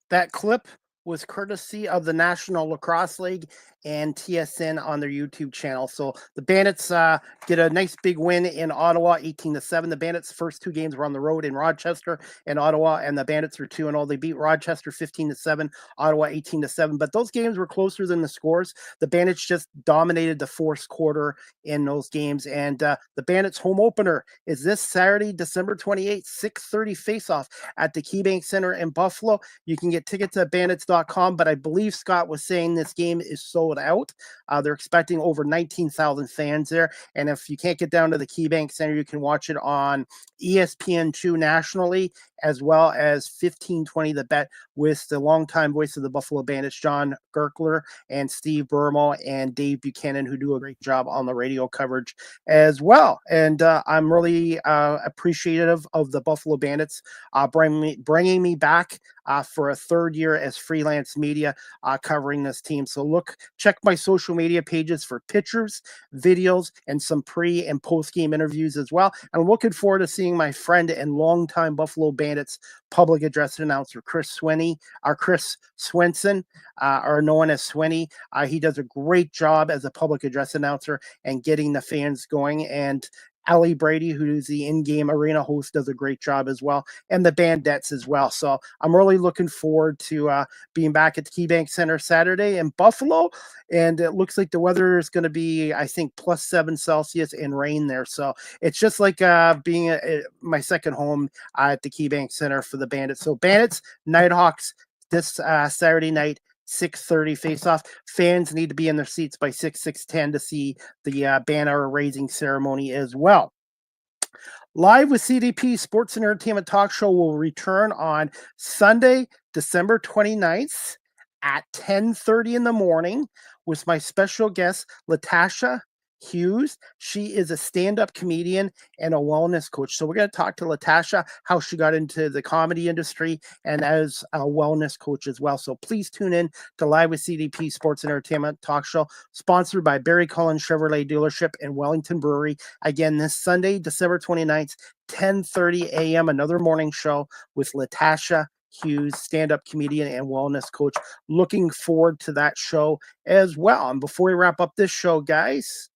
That clip was courtesy of the National Lacrosse League and TSN on their YouTube channel. So the Bandits get a nice big win in Ottawa, 18-7. The Bandits' first two games were on the road in Rochester and Ottawa, and the Bandits are 2-0. They beat Rochester 15-7, Ottawa 18-7. But those games were closer than the scores. The Bandits just dominated the fourth quarter in those games. And the Bandits' home opener is this Saturday, December 28th, 6:30 face-off at the KeyBank Center in Buffalo. You can get tickets at bandits.com, but I believe Scott was saying this game is sold out. They're expecting over 19,000 fans there. And if you can't get down to the KeyBank Center, you can watch it on ESPN2 nationally, as well as 1520 The Bet with the longtime voice of the Buffalo Bandits, John Gerkler, and Steve Burmo and Dave Buchanan, who do a great job on the radio coverage as well. And I'm really appreciative of the Buffalo Bandits bringing me back for a third year as freelance media covering this team. So check my social media pages for pictures, videos, and some pre and post game interviews as well. I'm looking forward to seeing my friend and longtime Buffalo Bandits public address announcer Chris Swenson, or known as Swenny. He does a great job as a public address announcer and getting the fans going. And Ali Brady, who's the in-game arena host, does a great job as well, and the Bandits as well. So I'm really looking forward to being back at the KeyBank Center Saturday in Buffalo, and it looks like the weather is going to be, I think, +7 Celsius and rain there. So it's just like being at my second home at the KeyBank Center for the Bandits. So Bandits, Nighthawks this Saturday night, 6:30 face-off. Fans need to be in their seats by 6:10 to see the banner raising ceremony as well. Live with CDP Sports and Entertainment Talk Show will return on Sunday, December 29th at 10:30 in the morning with my special guest, Latasha Hughes. She is a stand-up comedian and a wellness coach. So we're going to talk to Latasha, how she got into the comedy industry and as a wellness coach as well. So please tune in to Live with CDP Sports and Entertainment Talk Show, sponsored by Barry Cullen Chevrolet Dealership and Wellington Brewery. Again, this Sunday, December 29th, 10:30 a.m., another morning show with Latasha Hughes, stand-up comedian and wellness coach. Looking forward to that show as well. And before we wrap up this show, guys,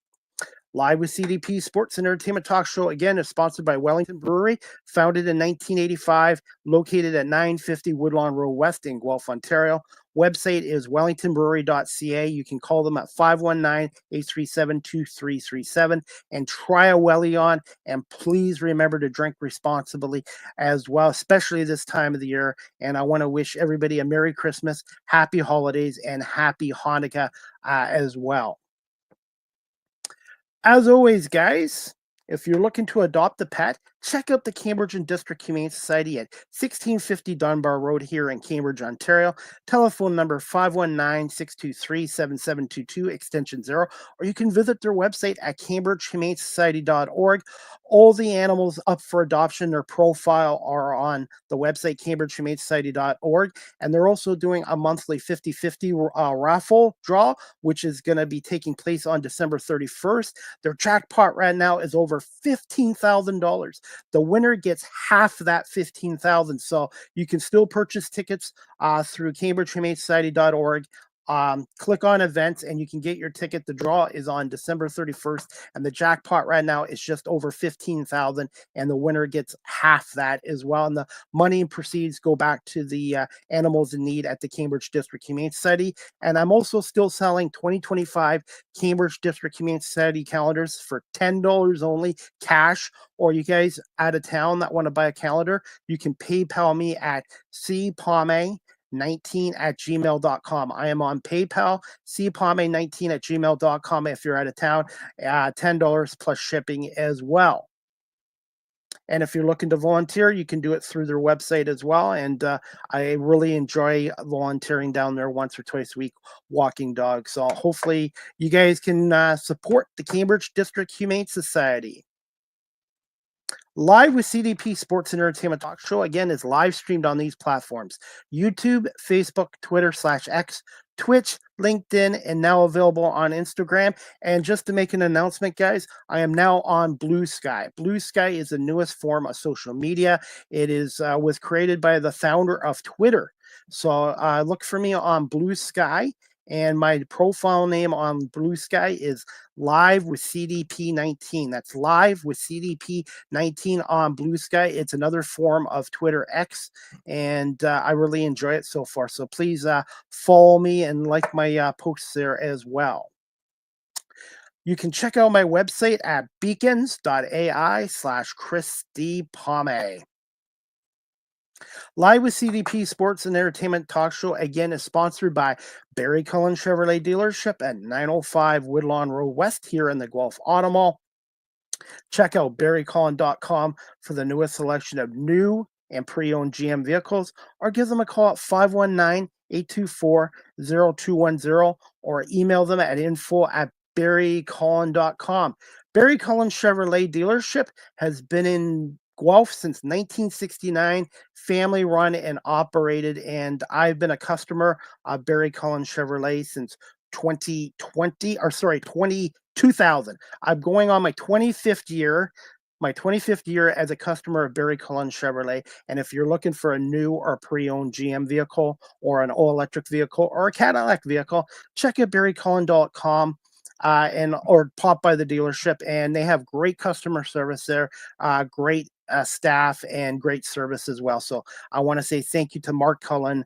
Live with CDP Sports and Entertainment Talk Show, again, is sponsored by Wellington Brewery, founded in 1985, located at 950 Woodlawn Road West in Guelph, Ontario. Website is wellingtonbrewery.ca. You can call them at 519-837-2337 and try a Welly on. And please remember to drink responsibly as well, especially this time of the year. And I want to wish everybody a Merry Christmas, Happy Holidays, and Happy Hanukkah as well. As always, guys, if you're looking to adopt a pet, check out the Cambridge and District Humane Society at 1650 Dunbar Road here in Cambridge, Ontario. Telephone number 519-623-7722, extension 0, or you can visit their website at cambridgehumanesociety.org. All the animals up for adoption, their profile are on the website, cambridgehumanesociety.org, and they're also doing a monthly 50-50 raffle draw, which is going to be taking place on December 31st. Their jackpot right now is over $15,000. The winner gets half that $15,000. So you can still purchase tickets through cambridgehumanesociety.org. Click on events and you can get your ticket. The draw is on December 31st, and the jackpot right now is just over $15,000, and the winner gets half that as well. And the money and proceeds go back to the animals in need at the Cambridge District Humane Society. And I'm also still selling 2025 Cambridge District Humane Society calendars for $10 only, cash. Or you guys out of town that want to buy a calendar, you can PayPal me at cpalme19@gmail.com. I am on PayPal, cpalme19@gmail.com if you're out of town. $10 plus shipping as well. And if you're looking to volunteer, you can do it through their website as well. And I really enjoy volunteering down there once or twice a week, walking dogs. So hopefully you guys can support the Cambridge District Humane Society. Live with CDP Sports and Entertainment Talk Show, again, is live streamed on these platforms: YouTube, Facebook, Twitter/X, Twitch, LinkedIn, and now available on Instagram. And just to make an announcement, guys, I am now on Blue Sky. Blue Sky is the newest form of social media. It was created by the founder of Twitter. So look for me on Blue Sky. And my profile name on Blue Sky is Live with CDP 19. That's Live with CDP 19 on Blue Sky. It's another form of Twitter X, and I really enjoy it so far. So please follow me and like my posts there as well. You can check out my website at beacons.ai/Chris D. Palme. Live with CDP Sports and Entertainment Talk Show, again, is sponsored by Barry Cullen Chevrolet Dealership at 905 Woodlawn Road West here in the Guelph Auto Mall. Check out barrycullen.com for the newest selection of new and pre-owned GM vehicles, or give them a call at 519-824-0210, or email them at info@barrycullen.com. Barry Cullen Chevrolet Dealership has been in Guelph since 1969, family run and operated, and I've been a customer of Barry Cullen Chevrolet since 2000. I'm going on my 25th year as a customer of Barry Cullen Chevrolet. And if you're looking for a new or pre-owned GM vehicle or an all-electric vehicle or a Cadillac vehicle, check out barrycullen.com. Or pop by the dealership, and they have great customer service there, great staff, and great service as well. So I want to say thank you to Mark Cullen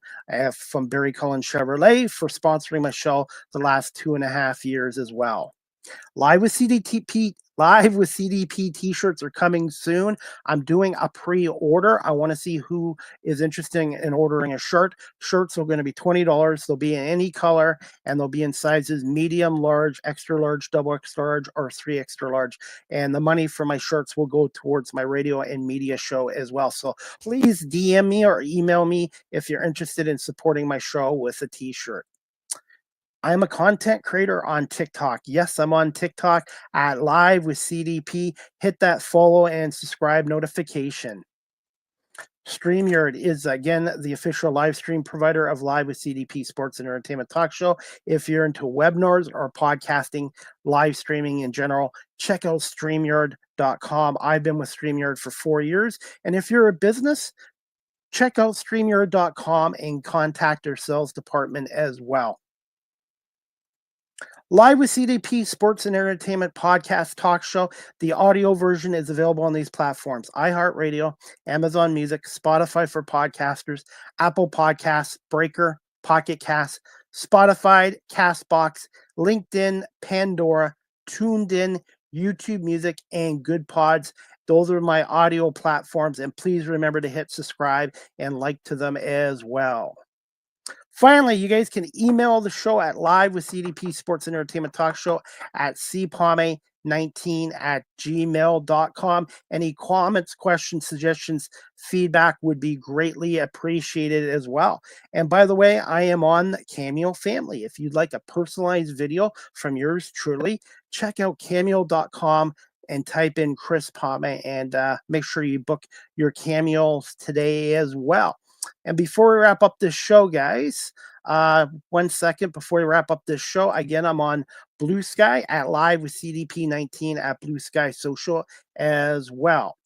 from Barry Cullen Chevrolet for sponsoring my show the last 2.5 years as well. Live with CDP t-shirts are coming soon. I'm doing a pre-order. I want to see who is interested in ordering a shirt. Shirts are going to be $20. They'll be in any color, and they'll be in sizes medium, large, extra large, double extra large, or 3 extra large. And the money for my shirts will go towards my radio and media show as well. So please DM me or email me if you're interested in supporting my show with a t-shirt. I'm a content creator on TikTok. Yes, I'm on TikTok at Live with CDP. Hit that follow and subscribe notification. StreamYard is, again, the official live stream provider of Live with CDP Sports and Entertainment Talk Show. If you're into webinars or podcasting, live streaming in general, check out StreamYard.com. I've been with StreamYard for 4 years. And if you're a business, check out StreamYard.com and contact our sales department as well. Live with CDP Sports and Entertainment Podcast Talk Show. The audio version is available on these platforms: iHeartRadio, Amazon Music, Spotify for podcasters, Apple Podcasts, Breaker, Pocket Cast, Spotify, Castbox, LinkedIn, Pandora, TuneIn, YouTube Music, and Good Pods. Those are my audio platforms, and please remember to hit subscribe and like to them as well. Finally, you guys can email the show at Live with CDP Sports and Entertainment Talk Show at cpalme19@gmail.com. Any comments, questions, suggestions, feedback would be greatly appreciated as well. And by the way, I am on Cameo Family. If you'd like a personalized video from yours truly, check out cameo.com and type in Chris Palme, and make sure you book your cameos today as well. And before we wrap up this show, guys, 1 second before we wrap up this show, again, I'm on Blue Sky at Live with CDP 19 at Blue Sky Social as well.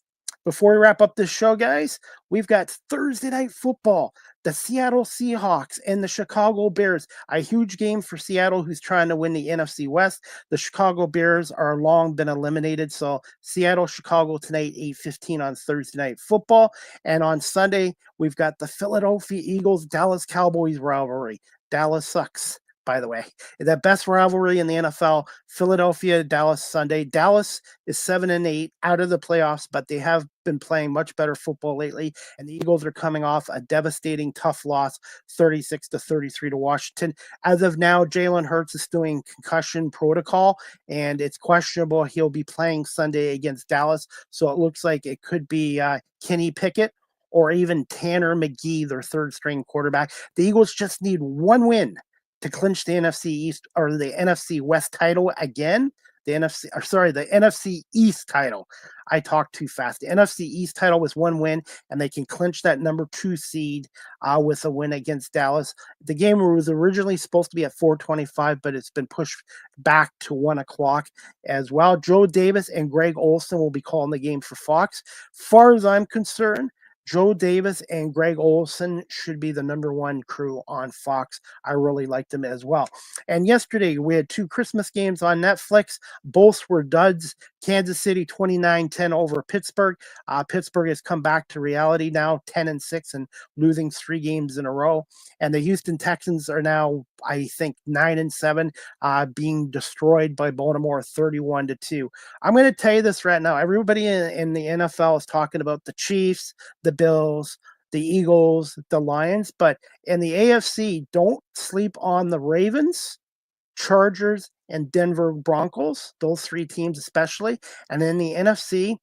Before we wrap up this show, guys, we've got Thursday night football. The Seattle Seahawks and the Chicago Bears. A huge game for Seattle, who's trying to win the NFC West. The Chicago Bears are long been eliminated. So Seattle, Chicago tonight, 8:15 on Thursday night football. And on Sunday, we've got the Philadelphia Eagles, Dallas Cowboys rivalry. Dallas sucks, by the way. The best rivalry in the NFL, Philadelphia, Dallas Sunday. Dallas is 7-8 out of the playoffs, but they have been playing much better football lately. And the Eagles are coming off a devastating, tough loss, 36-33 to Washington. As of now, Jalen Hurts is doing concussion protocol, and it's questionable he'll be playing Sunday against Dallas. So it looks like it could be Kenny Pickett or even Tanner McGee, their third string quarterback. The Eagles just need one win to clinch the NFC East or the NFC West title again. The NFC East title. I talked too fast. The NFC East title was one win, and they can clinch that number 2 seed with a win against Dallas. The game was originally supposed to be at 4:25, but it's been pushed back to 1 o'clock as well. Joe Davis and Greg Olson will be calling the game for Fox. Far as I'm concerned, Joe Davis and Greg Olson should be the number one crew on Fox. I really like them as well. And yesterday we had 2 Christmas games on Netflix. Both were duds. Kansas City 29-10 over Pittsburgh. Pittsburgh has come back to reality now, 10-6 and losing 3 games in a row. And the Houston Texans are now, I think, 9-7, being destroyed by Baltimore 31-2. I'm going to tell you this right now. Everybody in the NFL is talking about the Chiefs, the Bills, the Eagles, the Lions, but in the AFC, don't sleep on the Ravens, Chargers, and Denver Broncos, those 3 teams especially. And in the NFC,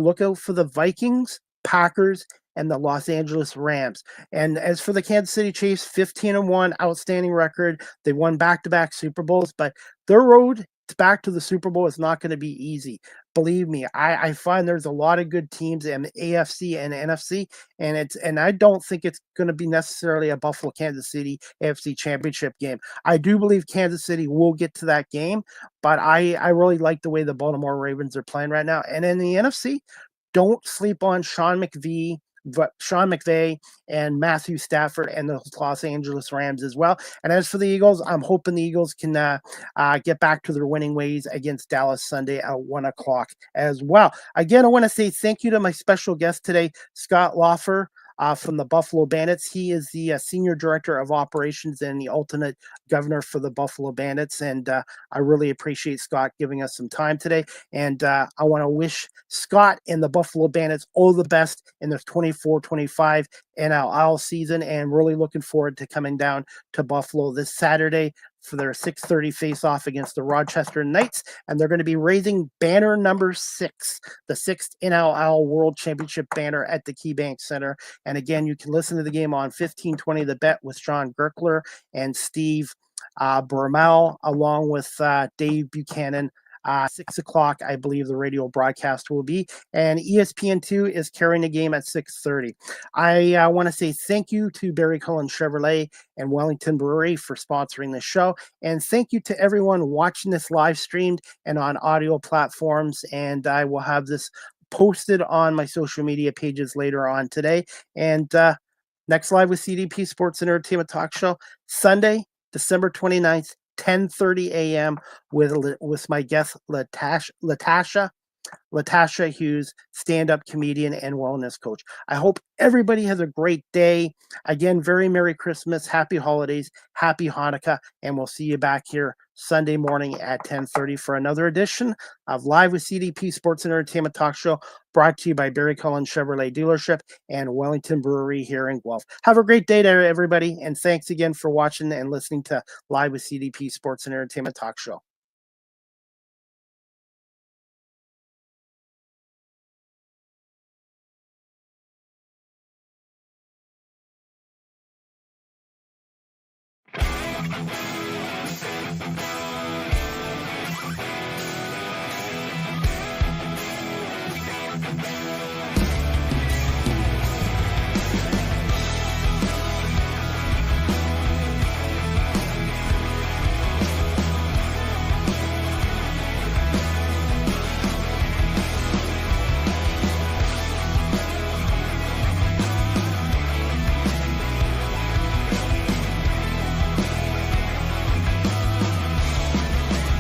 look out for the Vikings, Packers, and the Los Angeles Rams. And as for the Kansas City Chiefs, 15-1, outstanding record. They won back-to-back Super Bowls, but their road back to the Super Bowl is not going to be easy. Believe me, I find there's a lot of good teams in the AFC and NFC, and I don't think it's going to be necessarily a Buffalo Kansas City AFC championship game. I do believe Kansas City will get to that game, but I really like the way the Baltimore Ravens are playing right now. And in the NFC, don't sleep on Sean McVay and Matthew Stafford and the Los Angeles Rams as well. And as for the Eagles, I'm hoping the Eagles can get back to their winning ways against Dallas Sunday at 1 o'clock as well. Again, I want to say thank you to my special guest today, Scott Loffler, from the Buffalo Bandits. He is the Senior Director of Operations and the alternate governor for the Buffalo Bandits. And I really appreciate Scott giving us some time today. And I want to wish Scott and the Buffalo Bandits all the best in the 24-25 NLL season, and really looking forward to coming down to Buffalo this Saturday for their 6:30 face-off against the Rochester Knights, and they're going to be raising banner number 6, the 6th NLL World Championship banner at the KeyBank Center. And again, you can listen to the game on 1520 The Bet with John Gerkler and Steve Bermel, along with Dave Buchanan. 6 o'clock, I believe the radio broadcast will be, and ESPN2 is carrying the game at 6:30. I want to say thank you to Barry Cullen Chevrolet and Wellington Brewery for sponsoring the show, and thank you to everyone watching this live streamed and on audio platforms, and I will have this posted on my social media pages later on today. And next Live with CDP Sports and Entertainment Talk Show, Sunday, December 29th, 10:30 a.m. with my guest Latasha Hughes, stand-up comedian and wellness coach. I hope everybody has a great day. Again, very Merry Christmas, Happy Holidays, Happy Hanukkah, and we'll see you back here Sunday morning at 10:30 for another edition of Live with CDP Sports and Entertainment Talk Show, brought to you by Barry Cullen Chevrolet Dealership and Wellington Brewery here in Guelph. Have a great day there, everybody, and thanks again for watching and listening to Live with CDP Sports and Entertainment Talk Show.